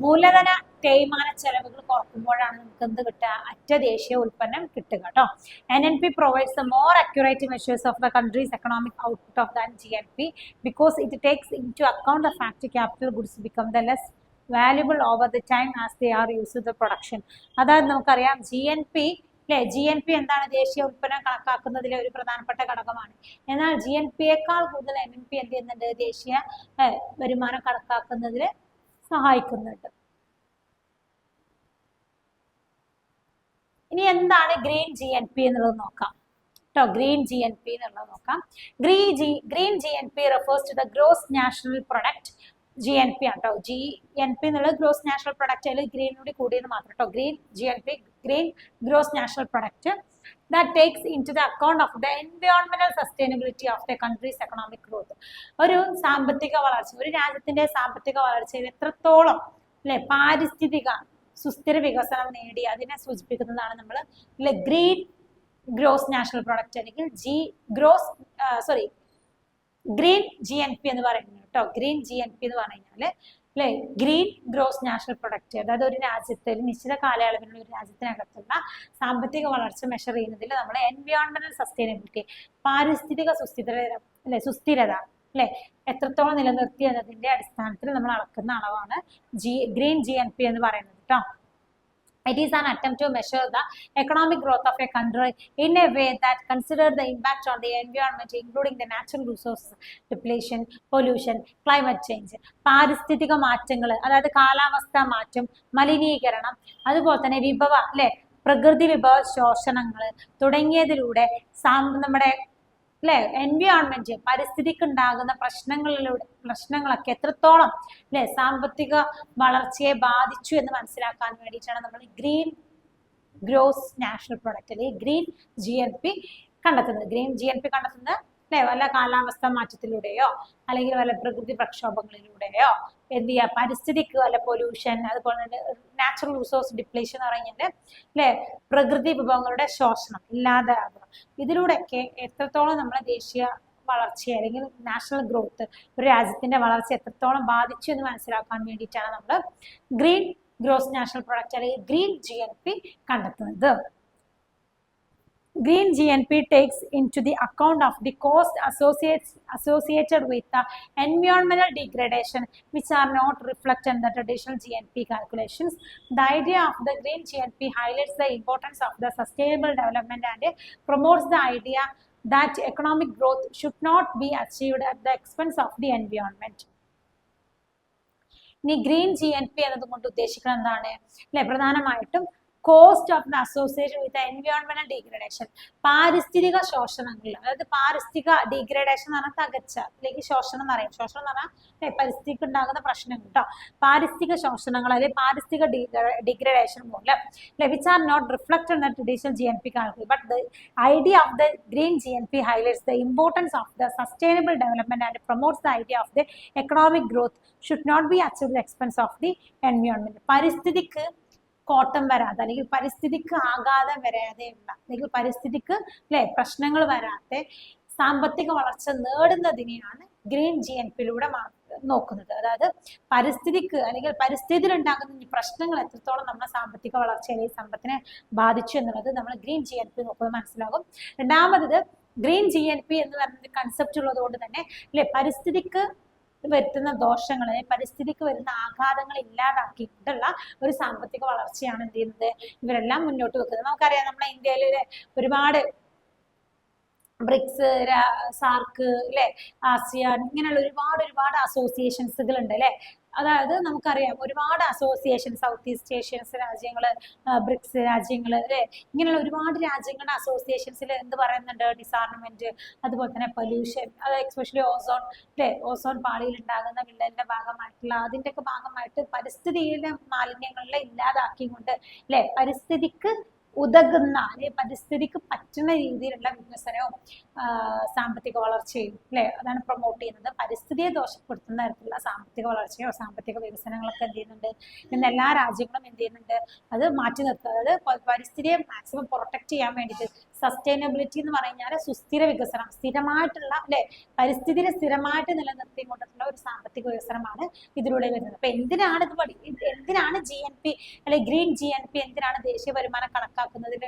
മൂലധന തേയ്മാന ചെലവുകൾ കുറക്കുമ്പോഴാണ് നമുക്ക് എന്ത് കിട്ടുക? അറ്റ ദേശീയ ഉൽപ്പന്നം കിട്ടുക കേട്ടോ. NNP provides the more accurate measures of the country's economic output of than GNP because it takes into account the fact capital goods become the less valuable over the time as they are used to the production. അതായത് നമുക്കറിയാം GNP അല്ലെ, GNP എന്താണ്? ദേശീയ ഉൽപ്പന്നം കണക്കാക്കുന്നതിലെ ഒരു പ്രധാനപ്പെട്ട ഘടകമാണ്. എന്നാൽ GNPയേക്കാൾ കൂടുതൽ NNP എന്ത് ചെയ്യുന്നുണ്ട്? ദേശീയ വരുമാനം കണക്കാക്കുന്നതിൽ സഹായിക്കുന്നുണ്ട്. ഇനി എന്താണ് ഗ്രീൻ GNP എന്നുള്ളത് നോക്കാം കേട്ടോ. ഗ്രീൻ GNP എന്നുള്ളത് നോക്കാം. Green GNP refers to the gross national product. GNP ആണ് കേട്ടോ. GNP എന്നുള്ളത് ഗ്രോസ് നാഷണൽ പ്രൊഡക്റ്റ്, അതിൽ ഗ്രീനോട് കൂടിയെന്ന് മാത്രം കേട്ടോ. Green GNP, green gross national product that takes into the account of the environmental sustainability of the country's economic growth. ഒരു സാമ്പത്തിക വളർച്ച, ഒരു രാജ്യത്തിന്റെ സാമ്പത്തിക വളർച്ചയിൽ എത്രത്തോളം അല്ലെ പാരിസ്ഥിതിക സുസ്ഥിര വികസനം നേടി അതിനെ സൂചിപ്പിക്കുന്നതാണ് നമ്മൾ ഗ്രീൻ ഗ്രോസ് നാഷണൽ പ്രൊഡക്റ്റ് അല്ലെങ്കിൽ ഗ്രീൻ GNP എന്ന് പറയുന്നത് കേട്ടോ. ഗ്രീൻ GNP എന്ന് പറഞ്ഞു കഴിഞ്ഞാല് അല്ലെ ഗ്രീൻ ഗ്രോസ് നാഷണൽ പ്രൊഡക്റ്റ്, അതായത് ഒരു രാജ്യത്ത് ഒരു നിശ്ചിത കാലയളവിലുള്ള ഒരു രാജ്യത്തിനകത്തുള്ള സാമ്പത്തിക വളർച്ച മെഷർ ചെയ്യുന്നതിൽ നമ്മൾ എൻവയോൺമെന്റൽ സസ്റ്റൈനബിലിറ്റി, പാരിസ്ഥിതിക സുസ്ഥിരത അല്ലെ എത്രത്തോളം നിലനിർത്തി എന്നതിന്റെ അടിസ്ഥാനത്തിൽ നമ്മൾ അളക്കുന്ന അളവാണ് ഗ്രീൻ GNP എന്ന് പറയുന്നത് കേട്ടോ. It is an attempt to measure the economic growth of a country in a way that considers the impact on the environment, including the natural resources, depletion, pollution, climate change. പാരിസ്ഥിതിക മാറ്റങ്ങൾ, അതായത് കാലാവസ്ഥാ മാറ്റം, മലിനീകരണം, അതുപോലെ തന്നെ പ്രകൃതി വിഭവ ശോഷണങ്ങൾ തുടങ്ങിയതിലൂടെ നമ്മുടെ അല്ലെ എൻവയോൺമെന്റ്, പരിസ്ഥിതിക്ക് ഉണ്ടാകുന്ന പ്രശ്നങ്ങളൊക്കെ എത്രത്തോളം അല്ലെ സാമ്പത്തിക വളർച്ചയെ ബാധിച്ചു എന്ന് മനസ്സിലാക്കാൻ വേണ്ടിയിട്ടാണ് നമ്മൾ ഗ്രീൻ ഗ്രോസ് നാഷണൽ പ്രൊഡക്റ്റ് അല്ലെങ്കിൽ ഗ്രീൻ GNP കണ്ടെത്തുന്നത്. ഗ്രീൻ GNP കണ്ടെത്തുന്നത് അല്ലെ വല്ല കാലാവസ്ഥ മാറ്റത്തിലൂടെയോ അല്ലെങ്കിൽ വല്ല പ്രകൃതി പ്രക്ഷോഭങ്ങളിലൂടെയോ എന്ത് ചെയ്യുക, പരിസ്ഥിതിക്ക് വല്ല പൊല്യൂഷൻ, അതുപോലെ തന്നെ നാച്ചുറൽ റിസോഴ്സ് ഡിപ്ലീഷൻ എന്ന് പറയുന്നത് അല്ലെ പ്രകൃതി വിഭവങ്ങളുടെ ശോഷണം ഇല്ലാതാകുക, ഇതിലൂടെയൊക്കെ എത്രത്തോളം നമ്മളെ ദേശീയ വളർച്ചയെ അല്ലെങ്കിൽ നാഷണൽ ഗ്രോത്ത്, ഒരു രാജ്യത്തിന്റെ വളർച്ച എത്രത്തോളം ബാധിച്ചു എന്ന് മനസ്സിലാക്കാൻ വേണ്ടിയിട്ടാണ് നമ്മൾ ഗ്രീൻ ഗ്രോസ് നാഷണൽ പ്രൊഡക്റ്റ് അല്ലെങ്കിൽ ഗ്രീൻ GNP കണ്ടെത്തുന്നത്. Green GNP takes into the account of the cost associated with the environmental degradation, which are not reflected in the traditional GNP calculations. The idea of the Green GNP highlights the importance of the sustainable development and promotes the idea that economic growth should not be achieved at the expense of the environment. ഇനി green GNP എന്നതുകൊണ്ട് ഉദ്ദേശിക്കുന്നത് എന്താണ് അല്ലെ? പ്രധാനമായിട്ടും cost of the association with എൻവയോൺമെന്റൽ degradation, പാരിസ്ഥിതിക ശോഷണങ്ങൾ, അതായത് പാരിസ്ഥിതിക ഡീഗ്രഡേഷൻ എന്ന് പറഞ്ഞാൽ തകർച്ച, അല്ലെങ്കിൽ ശോഷണം എന്ന് പറയും. ശോഷണം എന്ന് പറഞ്ഞാൽ പരിസ്ഥിതിക്ക് ഉണ്ടാകുന്ന പ്രശ്നങ്ങൾ കേട്ടോ. പാരിസ്ഥിതിക ശോഷണങ്ങൾ അല്ലെങ്കിൽ പാരിസ്ഥിതിക ഡീഗ്രഡേഷൻ മൂലം which are not reflected in the traditional GNP calculation, but the idea of the green GNP highlights the importance of the sustainable development and promotes the idea of the economic growth should not be achieved at the expense of the environment. പരിസ്ഥിതിക്ക് കോട്ടം വരാതെ അല്ലെങ്കിൽ പരിസ്ഥിതിക്ക് ആഘാതം വരാതെയുള്ള അല്ലെങ്കിൽ പരിസ്ഥിതിക്ക് പ്രശ്നങ്ങൾ വരാതെ സാമ്പത്തിക വളർച്ച നേടുന്നതിനെയാണ് ഗ്രീൻ GNPയിലൂടെ നോക്കുന്നത്. അതായത് പരിസ്ഥിതിക്ക് അല്ലെങ്കിൽ പരിസ്ഥിതിയിൽ ഉണ്ടാകുന്ന പ്രശ്നങ്ങൾ എത്രത്തോളം നമ്മുടെ സാമ്പത്തിക വളർച്ചയെ സമ്പത്തിനെ ബാധിച്ചു എന്നുള്ളത് നമ്മൾ ഗ്രീൻ GNP നോക്കുമ്പോൾ മനസ്സിലാകും. രണ്ടാമത് ഗ്രീൻ GNP എന്ന് പറയുന്ന കൺസെപ്റ്റ് ഉള്ളത് കൊണ്ട് തന്നെ പരിസ്ഥിതിക്ക് വരുത്തുന്ന ദോഷങ്ങളെ, പരിസ്ഥിതിക്ക് വരുന്ന ആഘാതങ്ങൾ ഇല്ലാതാക്കിയിട്ടുള്ള ഒരു സാമ്പത്തിക വളർച്ചയാണ് എന്ത് ചെയ്യുന്നത് ഇവരെല്ലാം മുന്നോട്ട് വെക്കുന്നത്. നമുക്കറിയാം നമ്മുടെ ഇന്ത്യയിലെ ഒരുപാട് ബ്രിക്സ്, സാർക്ക്, ആസിയാൻ, ഇങ്ങനെയുള്ള ഒരുപാട് അസോസിയേഷൻസുകൾ ഉണ്ട് അതായത് നമുക്കറിയാം ഒരുപാട് അസോസിയേഷൻ, സൗത്ത് ഈസ്റ്റ് ഏഷ്യൻസ് രാജ്യങ്ങള്, ബ്രിക്സ് രാജ്യങ്ങള് ഇങ്ങനെയുള്ള ഒരുപാട് രാജ്യങ്ങളുടെ അസോസിയേഷൻസിൽ എന്ത് പറയുന്നുണ്ട്, ഡിസാർണമെന്റ്, അതുപോലെ തന്നെ പൊല്യൂഷൻ, അത് എക്സ്പെഷ്യലി ഓസോൺ പാളിയിൽ ഉണ്ടാകുന്ന വിള്ളലിന്റെ ഭാഗമായിട്ടുള്ള അതിന്റെയൊക്കെ ഭാഗമായിട്ട് പരിസ്ഥിതിയിലെ മാലിന്യങ്ങളെ ഇല്ലാതാക്കിക്കൊണ്ട് പരിസ്ഥിതിക്ക് ഉതകുന്ന അല്ലെങ്കിൽ പരിസ്ഥിതിക്ക് പറ്റുന്ന രീതിയിലുള്ള വികസനവും സാമ്പത്തിക വളർച്ചയും അതാണ് പ്രൊമോട്ട് ചെയ്യുന്നത്. പരിസ്ഥിതിയെ ദോഷപ്പെടുത്തുന്ന തരത്തിലുള്ള സാമ്പത്തിക വളർച്ചയോ സാമ്പത്തിക വികസനങ്ങളൊക്കെ എന്ത് ചെയ്യുന്നുണ്ട് ഇന്ന് എല്ലാ രാജ്യങ്ങളും എന്ത് ചെയ്യുന്നുണ്ട് അത് മാറ്റി നിർത്തുക. അതായത് പരിസ്ഥിതിയെ മാക്സിമം പ്രൊട്ടക്ട് ചെയ്യാൻ വേണ്ടിയിട്ട് സസ്റ്റൈനബിലിറ്റി എന്ന് പറഞ്ഞാൽ സുസ്ഥിര വികസനം, സ്ഥിരമായിട്ടുള്ള പരിസ്ഥിതിയെ സ്ഥിരമായിട്ട് നിലനിർത്തിക്കൊണ്ടുള്ള ഒരു സാമ്പത്തിക വികസനമാണ് ഇതിലൂടെ വരുന്നത്. അപ്പൊ എന്തിനാണ് എന്തിനാണ് GNP അല്ലെങ്കിൽ ഗ്രീൻ GNP എന്തിനാണ് ദേശീയ വരുമാനം കണക്കാക്കുന്നതിൽ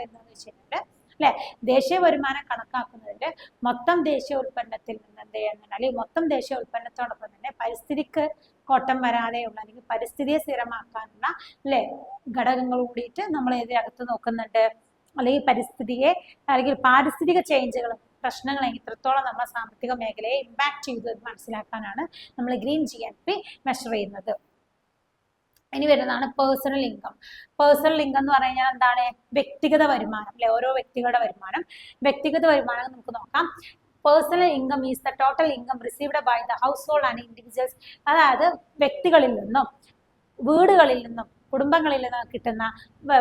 എന്താന്ന് വെച്ച് കഴിഞ്ഞാൽ ദേശീയ വരുമാനം കണക്കാക്കുന്നതിന്റെ മൊത്തം ദേശീയ ഉൽപ്പന്നത്തിൽ നിന്ന് എന്ത് ചെയ്യുന്നുണ്ട് അല്ലെങ്കിൽ മൊത്തം ദേശീയ ഉൽപ്പന്നത്തോടൊപ്പം തന്നെ പരിസ്ഥിതിക്ക് കോട്ടം വരാതെയുള്ള അല്ലെങ്കിൽ പരിസ്ഥിതിയെ സ്ഥിരമാക്കാനുള്ള ഘടകങ്ങൾ കൂടിയിട്ട് നമ്മൾ ഇതിനകത്ത് നോക്കുന്നുണ്ട്. അല്ലെങ്കിൽ പരിസ്ഥിതിയെ അല്ലെങ്കിൽ പാരിസ്ഥിതിക ചേഞ്ചുകൾ പ്രശ്നങ്ങൾ എത്രത്തോളം നമ്മുടെ സാമ്പത്തിക മേഖലയെ ഇമ്പാക്ട് ചെയ്തു എന്ന് മനസ്സിലാക്കാനാണ് നമ്മൾ ഗ്രീൻ GNP മെഷർ ചെയ്യുന്നത്. ഇനി വരുന്നതാണ് പേഴ്സണൽ ഇൻകം. പേഴ്സണൽ ഇൻകം എന്ന് പറഞ്ഞാൽ എന്താണ്? വ്യക്തിഗത വരുമാനം ഓരോ വ്യക്തികളുടെ വരുമാനം. വ്യക്തിഗത വരുമാനം നമുക്ക് നോക്കാം. Personal income is the total income received by the household and individuals. അതായത് വ്യക്തികളിൽ നിന്നും വീടുകളിൽ നിന്നും കുടുംബങ്ങളിൽ നിന്ന് കിട്ടുന്ന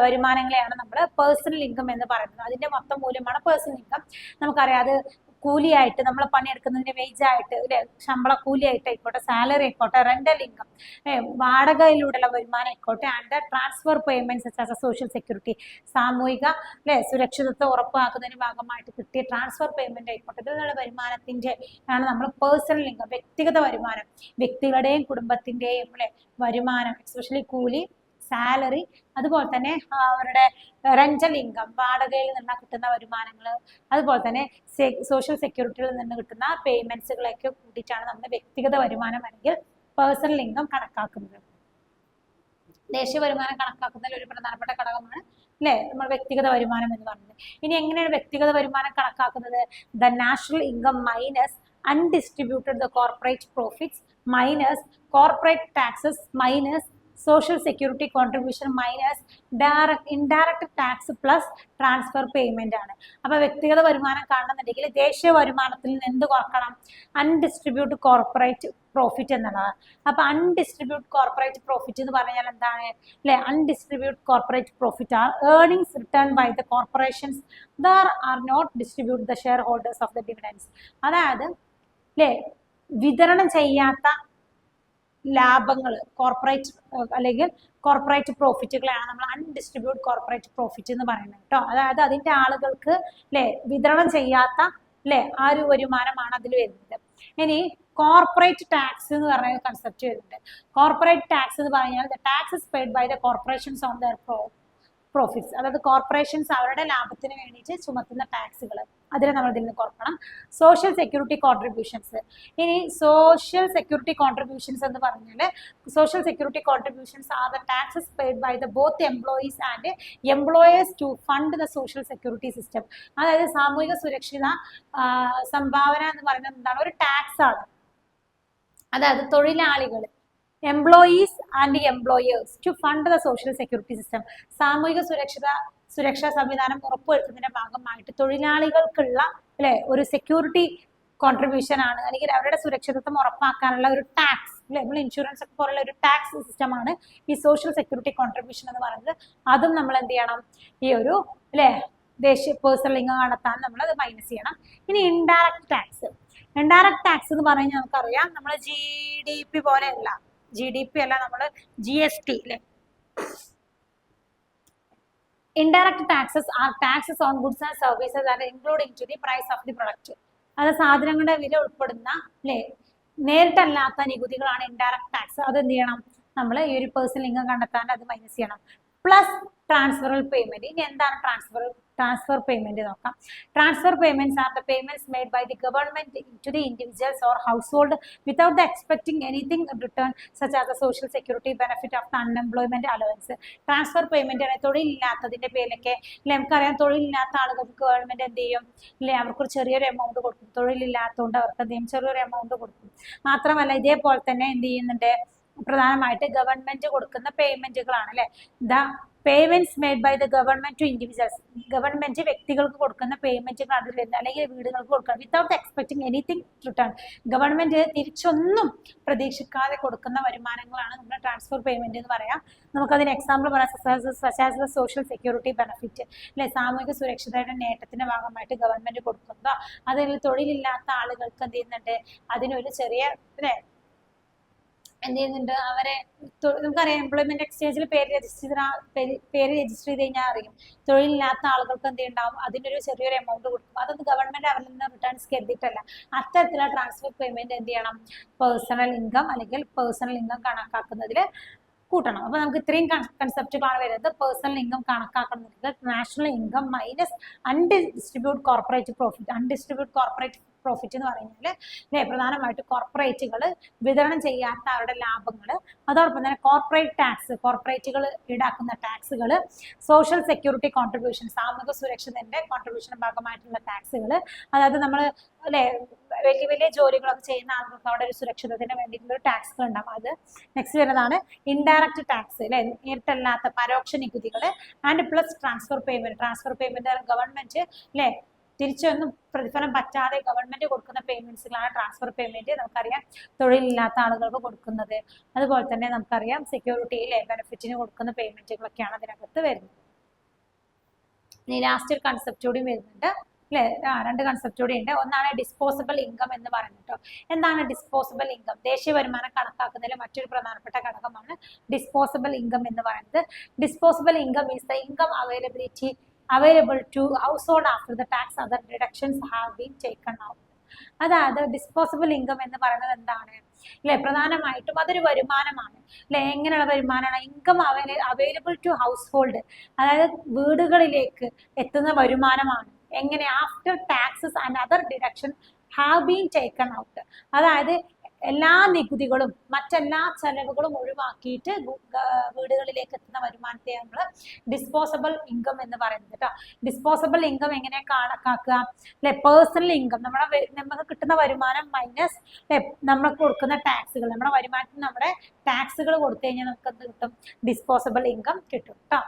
വരുമാനങ്ങളെയാണ് നമ്മൾ പേഴ്സണൽ ഇൻകം എന്ന് പറയുന്നത്. അതിന്റെ മൊത്തം മൂല്യമാണ് പേഴ്സണൽ ഇൻകം. നമുക്കറിയാം അത് കൂലിയായിട്ട് നമ്മൾ പണിയെടുക്കുന്നതിന്റെ വേജ് ആയിട്ട് ശമ്പള കൂലിയായിട്ട് ആയിക്കോട്ടെ, സാലറി ആയിക്കോട്ടെ, റെന്റൽ ഇൻകം, വാടകയിലൂടെയുള്ള വരുമാനം ആയിക്കോട്ടെ, and transfer payments social security, സാമൂഹിക സുരക്ഷിതത്വം ഉറപ്പാക്കുന്നതിന് ഭാഗമായിട്ട് കിട്ടിയ ട്രാൻസ്ഫർ പേയ്മെന്റ് ആയിക്കോട്ടെ, ഇതിനുള്ള വരുമാനത്തിന്റെ ആണ് നമ്മൾ പേഴ്സണൽ ഇൻകം, വ്യക്തിഗത വരുമാനം. വ്യക്തികളുടെയും കുടുംബത്തിന്റെയും വരുമാനം, എസ്പെഷ്യലി കൂലി, സാലറി, അതുപോലെ തന്നെ അവരുടെ റെന്റൽ ഇൻകം, വാടകയിൽ നിന്ന് കിട്ടുന്ന വരുമാനങ്ങൾ, അതുപോലെ തന്നെ സോഷ്യൽ സെക്യൂരിറ്റിയിൽ നിന്ന് കിട്ടുന്ന പേയ്മെന്റ്സുകളൊക്കെ കൂട്ടിയിട്ടാണ് നമ്മൾ വ്യക്തിഗത വരുമാനം അല്ലെങ്കിൽ പേഴ്സണൽ ഇൻകം കണക്കാക്കുന്നത്. ദേശീയ വരുമാനം കണക്കാക്കുന്നതിൽ ഒരു പ്രധാനപ്പെട്ട ഘടകമാണ് നമ്മൾ വ്യക്തിഗത വരുമാനം എന്ന് പറയുന്നത്. ഇനി എങ്ങനെയാണ് വ്യക്തിഗത വരുമാനം കണക്കാക്കുന്നത്? The national income minus undistributed the corporate profits minus corporate taxes minus social security contribution minus indirect tax plus transfer payment ആണ്. അപ്പൊ വ്യക്തിഗത വരുമാനം കാണുന്നുണ്ടെങ്കിൽ ദേശീയ വരുമാനത്തിൽ നിന്ന് എന്ത് കുറക്കണം? അൺഡിസ്ട്രിബ്യൂട്ട് കോർപ്പറേറ്റ് പ്രോഫിറ്റ് എന്നുള്ളതാണ്. അപ്പൊ അൺഡിസ്ട്രിബ്യൂട്ട് കോർപ്പറേറ്റ് പ്രോഫിറ്റ് എന്ന് പറഞ്ഞാൽ എന്താണ്? Undistributed corporate profit are earnings return by the corporations that are not distribute the shareholders of the dividends. അതായത് വിതരണം ചെയ്യാത്ത ലാഭങ്ങൾ, കോർപ്പറേറ്റ് അല്ലെങ്കിൽ കോർപ്പറേറ്റ് പ്രോഫിറ്റുകളാണ് നമ്മൾ അൺഡിസ്ട്രിബ്യൂട്ട് കോർപ്പറേറ്റ് പ്രോഫിറ്റ് എന്ന് പറയുന്നത് കേട്ടോ. അതായത് അതിന്റെ ആളുകൾക്ക് വിതരണം ചെയ്യാത്ത ആ ഒരു വരുമാനമാണ് അതിൽ വരുന്നത്. ഇനി കോർപ്പറേറ്റ് ടാക്സ് എന്ന് പറഞ്ഞ കൺസെപ്റ്റ് വരുന്നുണ്ട്. കോർപ്പറേറ്റ് ടാക്സ് എന്ന് പറഞ്ഞാൽ the tax paid by the corporations on their profits. അതായത് കോർപ്പറേഷൻസ് അവരുടെ ലാഭത്തിന് വേണ്ടിയിട്ട് ചുമത്തുന്ന ടാക്സുകൾ, അതിനെ നമ്മൾ ഇതിൽ നിന്ന് കുറക്കണം. Social security contributions. ഇനി സോഷ്യൽ സെക്യൂരിറ്റി കോൺട്രിബ്യൂഷൻസ് എന്ന് പറഞ്ഞാൽ social security contributions are the taxes paid by the both employees and employers to fund the social security system. അതായത് സാമൂഹിക സുരക്ഷിത സംഭാവന എന്ന് പറയുന്നത് എന്താണ്? ഒരു ടാക്സ് ആണ്. അതായത് തൊഴിലാളികൾ employees and employers to fund the social security system. സാമൂഹിക സുരക്ഷാ സംവിധാനം ഉറപ്പുവരുത്തുന്നതിന്റെ ഭാഗമായിട്ട് തൊഴിലാളികൾക്കുള്ള അല്ലെ ഒരു സെക്യൂരിറ്റി കോൺട്രിബ്യൂഷൻ ആണ്, അല്ലെങ്കിൽ അവരുടെ സുരക്ഷിതത്വം ഉറപ്പാക്കാനുള്ള ഒരു ടാക്സ് അല്ലെ, നമ്മൾ ഇൻഷുറൻസ് ഒക്കെ പോലുള്ള ഒരു ടാക്സ് സിസ്റ്റമാണ് ഈ സോഷ്യൽ സെക്യൂരിറ്റി കോൺട്രിബ്യൂഷൻ എന്ന് പറയുന്നത്. അതും നമ്മൾ എന്ത് ചെയ്യണം, ഈ ഒരു അല്ലെ ദേശീയ പേഴ്സണൽ ഇൻകം കണ്ടെത്താൻ നമ്മൾ അത് മൈനസ് ചെയ്യണം. ഇനി ഇൻഡയറക്റ്റ് ടാക്സ്. ഇൻഡയറക്റ്റ് ടാക്സ് എന്ന് പറഞ്ഞാൽ നമുക്കറിയാം, നമ്മൾ GDP പോലെയല്ല, GDP അല്ല, നമ്മൾ GST അല്ലെ. Indirect taxes are taxes on goods and services that are included into the price of the product. അത് സാധനങ്ങളുടെ വില ഉൾപ്പെടുന്ന അല്ലെ നേരിട്ടല്ലാത്ത നികുതികളാണ് ഇൻഡയറക്റ്റ് ടാക്സ്. അത് എന്ത് ചെയ്യണം, നമ്മൾ ഈ ഒരു പേഴ്സണൽ ഇൻകം കണ്ടെത്താൻ അത് മൈനസ് ചെയ്യണം. Plus transferal payment. ഇനി എന്താണ് ട്രാൻസ്ഫർ പേയ്മെന്റ് നോക്കാം. Transfer payments are the payments made by the government to the individuals or household without the expecting anything return such as the social security benefit of the unemployment allowance. Transfer payment ആണ് തൊഴിലില്ലാത്തതിന്റെ പേരിലൊക്കെ അല്ലെ. നമുക്കറിയാം, തൊഴിലില്ലാത്ത ആളുകൾക്ക് government എന്ത് ചെയ്യും അല്ലെ, അവർക്ക് ചെറിയൊരു എമൗണ്ട് കൊടുക്കും. തൊഴിലില്ലാത്തതുകൊണ്ട് അവർക്ക് എന്ത് ചെയ്യും, ചെറിയൊരു എമൗണ്ട് കൊടുക്കും. മാത്രമല്ല ഇതേപോലെ തന്നെ എന്ത് ചെയ്യുന്നുണ്ട്, പ്രധാനമായിട്ട് ഗവൺമെന്റ് കൊടുക്കുന്ന പേയ്മെന്റുകളാണ് അല്ലെ. The payments made by the government to individuals. Government വ്യക്തികൾക്ക് കൊടുക്കുന്ന പേയ്മെന്റുകൾ അതിൽ വരുന്നത്, അല്ലെങ്കിൽ വീടുകൾക്ക് കൊടുക്കണം. Without expecting anything return. Government തിരിച്ചൊന്നും പ്രതീക്ഷിക്കാതെ കൊടുക്കുന്ന വരുമാനങ്ങളാണ് നമ്മൾ ട്രാൻസ്ഫർ പേയ്മെന്റ് എന്ന് പറയാം. നമുക്കതിന് എക്സാമ്പിൾ പറയാം, സോഷ്യൽ സെക്യൂരിറ്റി ബെനിഫിറ്റ് അല്ലെ, സാമൂഹിക സുരക്ഷിതയുടെ നേട്ടത്തിന്റെ ഭാഗമായിട്ട് ഗവൺമെന്റ് കൊടുക്കുന്നതോ, അതിൽ തൊഴിലില്ലാത്ത ആളുകൾക്ക് എന്ത് ചെയ്യുന്നുണ്ട്, അതിനൊരു ചെറിയ അല്ലെ എന്ത് ചെയ്യുന്നുണ്ട്, അവരെ നമുക്കറിയാം എംപ്ലോയ്മെന്റ് എക്സ്ചേഞ്ചിൽ പേര് രജിസ്റ്റർ ചെയ്ത് കഴിഞ്ഞാൽ അറിയും, തൊഴിലില്ലാത്ത ആളുകൾക്ക് എന്ത് ഉണ്ടാവും, അതിനൊരു ചെറിയൊരു എമൗണ്ട് കൊടുക്കും. അതൊന്നും ഗവൺമെന്റ് അവരിൽ നിന്ന് റിട്ടേൺസ് കരുതിയിട്ടല്ല. അത്തരത്തിലുള്ള ട്രാൻസ്ഫർ പേയ്മെന്റ് എന്ത് ചെയ്യണം, പേഴ്സണൽ ഇൻകം അല്ലെങ്കിൽ പേഴ്സണൽ ഇൻകം കണക്കാക്കുന്നതിൽ കൂട്ടണം. അപ്പൊ നമുക്ക് ഇത്രയും കൺസെപ്റ്റുകളാണ് വരുന്നത്. പേഴ്സണൽ ഇൻകം കണക്കാക്കുന്നത് national income minus undistributed corporate profit എന്ന് പറഞ്ഞാൽ അല്ലെ, പ്രധാനമായിട്ട് കോർപ്പറേറ്റുകൾ വിതരണം ചെയ്യാത്ത അവരുടെ ലാഭങ്ങൾ, അതോടൊപ്പം തന്നെ കോർപ്പറേറ്റുകൾ ഈടാക്കുന്ന ടാക്സുകൾ, സോഷ്യൽ സെക്യൂരിറ്റി കോൺട്രിബ്യൂഷൻ, സാമൂഹിക സുരക്ഷയുടെ കോൺട്രിബ്യൂഷന്റെ ഭാഗമായിട്ടുള്ള ടാക്സുകൾ, അതായത് നമ്മൾ അല്ലെ വലിയ വലിയ ജോലികളൊക്കെ ചെയ്യുന്ന ആളുകൾക്ക് അവിടെ ഒരു സുരക്ഷിതത്തിന് വേണ്ടിയിട്ടുള്ള ടാക്സുകൾ ഉണ്ടാവും. അത് നെക്സ്റ്റ് വരുന്നതാണ് ഇൻഡയറക്റ്റ് ടാക്സ് അല്ലെ, നേരിട്ടല്ലാത്ത പരോക്ഷ നികുതികൾ. And plus transfer payment government അല്ലെ തിരിച്ചൊന്നും പ്രതിഫലം പറ്റാതെ ഗവൺമെന്റ് കൊടുക്കുന്ന പേയ്മെന്റ്സുകളാണ് ട്രാൻസ്ഫർ പേയ്മെന്റ്. നമുക്കറിയാം തൊഴിലില്ലാത്ത ആളുകൾക്ക് കൊടുക്കുന്നത്, അതുപോലെ തന്നെ നമുക്കറിയാം സെക്യൂരിറ്റിയിലെ ബെനിഫിറ്റിന് കൊടുക്കുന്ന പേയ്മെന്റുകളൊക്കെയാണ് അതിനകത്ത് വരുന്നത്. ഇനി ലാസ്റ്റ് ഒരു കൺസെപ്റ്റ് കൂടി വരുന്നുണ്ട് അല്ലെ, രണ്ട് കൺസെപ്റ്റ് കൂടി ഉണ്ട്. ഒന്നാണ് ഡിസ്പോസിബിൾ ഇൻകം എന്ന് പറയുന്നത്. എന്താണ് ഡിസ്പോസിബിൾ ഇൻകം? ദേശീയ വരുമാനം കണക്കാക്കുന്നതിൽ മറ്റൊരു പ്രധാനപ്പെട്ട ഘടകമാണ് ഡിസ്പോസിബിൾ ഇൻകം എന്ന് പറയുന്നത്. Disposable income is the income available to household after the tax other deductions have been taken out. അതായത് ഡിസ്പോസിബിൾ ഇൻകം എന്ന് പറയുന്നത് എന്താണ് അല്ലെ, പ്രധാനമായിട്ടും അതൊരു വരുമാനമാണ് അല്ലെ. എങ്ങനെയുള്ള വരുമാനമാണ്? Income available to household, അതായത് വീടുകളിലേക്ക് എത്തുന്ന വരുമാനമാണ്. എങ്ങനെ? After taxes and other deduction have been taken out. അതായത് എല്ലാ നികുതികളും മറ്റെല്ലാ ചെലവുകളും ഒഴിവാക്കിയിട്ട് വീടുകളിലേക്ക് എത്തുന്ന വരുമാനത്തെ നമ്മൾ ഡിസ്പോസിബിൾ ഇൻകം എന്ന് പറയുന്നത് കേട്ടോ. ഡിസ്പോസിബിൾ ഇൻകം എങ്ങനെ കണക്കാക്കുക അല്ലെ? പേഴ്സണൽ ഇൻകം, നമുക്ക് കിട്ടുന്ന വരുമാനം മൈനസ് നമ്മൾക്ക് കൊടുക്കുന്ന ടാക്സുകൾ, നമ്മുടെ വരുമാനത്തിന് നമ്മുടെ ടാക്സുകൾ കൊടുത്തു കഴിഞ്ഞാൽ നമുക്ക് എന്ത് കിട്ടും? ഡിസ്പോസിബിൾ ഇൻകം കിട്ടും കേട്ടോ.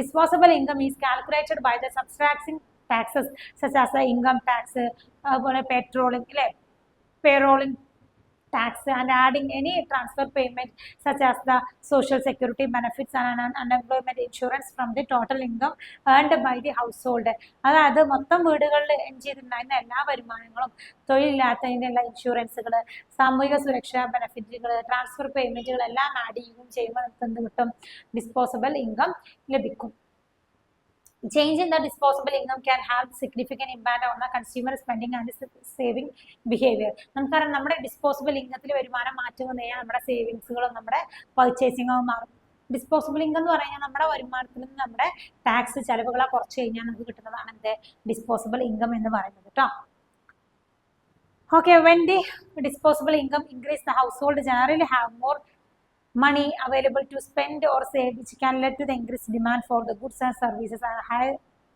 Disposable income is calculated by the subtracting taxes such as the income tax, അതുപോലെ പെട്രോളിംഗ് അല്ലെ, payrolling tax and adding any transfer payment such as the social security benefits and unemployment insurance from the total income earned by the household. അതായത് മൊത്തം വീടുകളിൽ N ചെയ്തിട്ടുണ്ടായിരുന്ന എല്ലാ വരുമാനങ്ങളും, തൊഴിലില്ലാത്തതിനുള്ള ഇൻഷുറൻസുകൾ, സാമൂഹിക സുരക്ഷാ ബെനിഫിറ്റുകൾ, transfer പേയ്മെന്റുകൾ എല്ലാം ആഡ് ചെയ്യുകയും ചെയ്യുമ്പോൾ നമുക്ക് എന്ത് കിട്ടും? ഡിസ്പോസിബിൾ ഇൻകം ലഭിക്കും. Change in the disposable income can have significant impact on the consumer spending and saving behavior. നമുക്കറിയാം, നമ്മുടെ ഡിസ്പോസിബിൾ ഇൻകത്തിൽ വരുമാനം മാറ്റം വന്നു കഴിഞ്ഞാൽ നമ്മുടെ സേവിങ്സുകളും നമ്മുടെ പർച്ചേസിങ്ങും മാറും. ഡിസ്പോസിബിൾ ഇൻകം എന്ന് പറഞ്ഞാൽ നമ്മുടെ വരുമാനത്തിൽ നിന്ന് നമ്മുടെ ടാക്സ് ചെലവുകളെ കുറച്ച് കഴിഞ്ഞാൽ നമുക്ക് കിട്ടുന്നതാണ് എന്ത്? ഡിസ്പോസിബിൾ ഇൻകം എന്ന് പറയുന്നത് കേട്ടോ. Okay, when the disposable income increase, the household generally have more money available to spend or save, which can lead to the increased demand for the goods and services and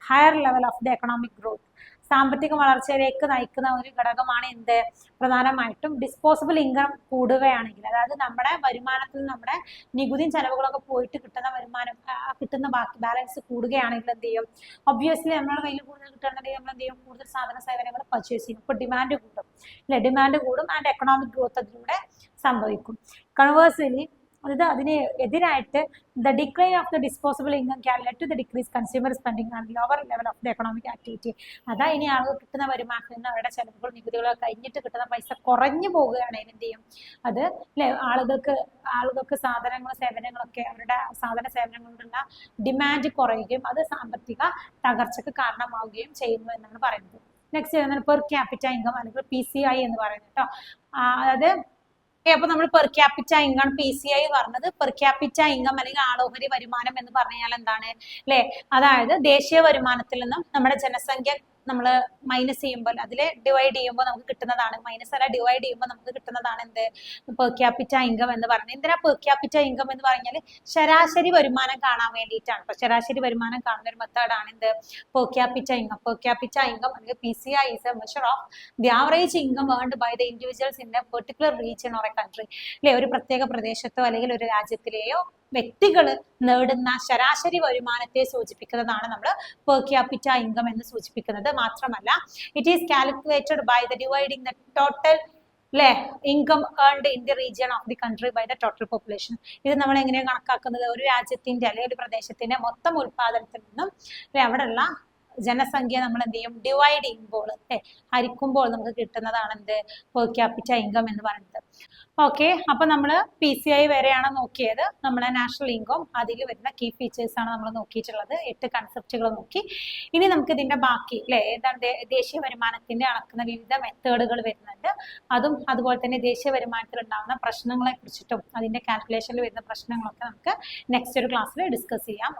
higher level of the economic growth. സാമ്പത്തിക വളർച്ചയിലേക്ക് നയിക്കുന്ന ഒരു ഘടകമാണ് എന്ത്, പ്രധാനമായിട്ടും disposable income കൂടുകയാണെങ്കിൽ, അതായത് നമ്മുടെ വരുമാനത്തിൽ നമ്മുടെ നികുതിയും ചെലവുകളൊക്കെ പോയിട്ട് കിട്ടുന്ന വരുമാനം, കിട്ടുന്ന ബാക്കി ബാലൻസ് കൂടുകയാണെങ്കിൽ എന്ത് ചെയ്യും, ഒബ്വിയസ്ലി നമ്മുടെ കയ്യിൽ കൂടുതൽ കിട്ടണമെന്നുണ്ടെങ്കിൽ നമ്മൾ എന്ത് ചെയ്യും, കൂടുതൽ സാധന സേവനങ്ങൾ പർച്ചേസ് ചെയ്യും. ഇപ്പൊ ഡിമാൻഡ് കൂടും അല്ലെ, ഡിമാൻഡ് കൂടും ആൻഡ് എക്കണോമിക് ഗ്രോത്ത് അതിലൂടെ സംഭവിക്കും. കൺവേഴ്സ്ലി അതിന് എതിരായിട്ട് the decline of the disposable income can lead to the decrease consumer spending and lower level of the economic activity. അതാ ഇനി ആളുകൾ കിട്ടുന്ന വരുമാനത്തിൽ നിന്ന് അവരുടെ ചെലവുകൾ നികുതികളൊക്കെ കഴിഞ്ഞിട്ട് കിട്ടുന്ന പൈസ കുറഞ്ഞു പോവുകയാണെങ്കിൽ എന്ത് ചെയ്യും, അത് അല്ലെ ആളുകൾക്ക് സാധനങ്ങളും സേവനങ്ങളൊക്കെ അവരുടെ സാധന സേവനങ്ങളുള്ള ഡിമാൻഡ് കുറയുകയും അത് സാമ്പത്തിക തകർച്ചക്ക് കാരണമാവുകയും ചെയ്യുന്നു എന്നാണ് പറയുന്നത്. നെക്സ്റ്റ് പെർ ക്യാപിറ്റ ഇൻകം അല്ലെങ്കിൽ PCI എന്ന് പറയുന്നത് കേട്ടോ. അതായത് അപ്പൊ നമ്മൾ പെർ ക്യാപിറ്റ ഇൻകം PCI പറഞ്ഞത്, പെർ ക്യാപിറ്റ ഇൻകം അല്ലെങ്കിൽ ആളോഹരി വരുമാനം എന്ന് പറഞ്ഞാൽ എന്താണ് അല്ലെ, അതായത് ദേശീയ വരുമാനത്തിൽ നിന്നും നമ്മുടെ ജനസംഖ്യ നമ്മൾ മൈനസ് ചെയ്യുമ്പോൾ അതിൽ ഡിവൈഡ് ചെയ്യുമ്പോൾ നമുക്ക് കിട്ടുന്നതാണ്, മൈനസ് അല്ല ഡിവൈഡ് ചെയ്യുമ്പോൾ നമുക്ക് കിട്ടുന്നതാണ് എന്ത്, പെർ ക്യാപിറ്റ ഇൻകം എന്ന് പറയുന്നത്. എന്തിനാ പെർ ക്യാപിറ്റ ഇൻകം എന്ന് പറഞ്ഞാൽ ശരാശരി വരുമാനം കാണാൻ വേണ്ടിയിട്ടാണ്. അപ്പൊ ശരാശരി വരുമാനം കാണുന്ന ഒരു മെത്തേഡാണ് എന്ത്, per capita income. Per capita income അല്ലെങ്കിൽ PCI is a measure of the average income earned by the individuals in a particular region or a country അല്ലെ, ഒരു പ്രത്യേക പ്രദേശത്തോ അല്ലെങ്കിൽ ഒരു രാജ്യത്തിലെയോ വ്യക്തികൾ നേടുന്ന ശരാശരി വരുമാനത്തെ സൂചിപ്പിക്കുന്നതാണ് നമ്മൾ പെർ ക്യാപിറ്റ ഇൻകം എന്ന് സൂചിപ്പിക്കുന്നത്. മാത്രമല്ല it is calculated by the dividing the total അല്ലെ income earned in the region of the country by the total population. ഇത് നമ്മൾ എങ്ങനെയാണ് കണക്കാക്കുന്നത്, ഒരു രാജ്യത്തിന്റെ അല്ലെങ്കിൽ ഒരു പ്രദേശത്തിന്റെ മൊത്തം ഉൽപാദനത്തിൽ നിന്നും അവിടെയുള്ള ജനസംഖ്യ നമ്മൾ എന്ത് ചെയ്യും, ഡിവൈഡ് ചെയ്യുമ്പോൾ ഹരിക്കുമ്പോൾ നമുക്ക് കിട്ടുന്നതാണ് എന്ത്, പെർ ക്യാപിറ്റ ഇൻകം എന്ന് പറയുന്നത്. ഓക്കെ, അപ്പൊ നമ്മൾ PCI വരെയാണ് നോക്കിയത്. നമ്മുടെ നാഷണൽ ഇൻകം അതിൽ വരുന്ന കീ ഫീച്ചേഴ്സ് ആണ് നമ്മൾ നോക്കിയിട്ടുള്ളത്. 8 കൺസെപ്റ്റുകൾ നോക്കി. ഇനി നമുക്ക് ഇതിന്റെ ബാക്കി അല്ലെ, ഏതാണ് ദേശീയ വരുമാനത്തിന്റെ അളക്കുന്ന വിവിധ മെത്തേഡുകൾ വരുന്നുണ്ട്, അതും അതുപോലെ തന്നെ ദേശീയ വരുമാനത്തിൽ ഉണ്ടാകുന്ന പ്രശ്നങ്ങളെ കുറിച്ചിട്ടും അതിന്റെ കാൽക്കുലേഷനിൽ വരുന്ന പ്രശ്നങ്ങളൊക്കെ നമുക്ക് നെക്സ്റ്റ് ഒരു ക്ലാസ്സിൽ ഡിസ്കസ് ചെയ്യാം.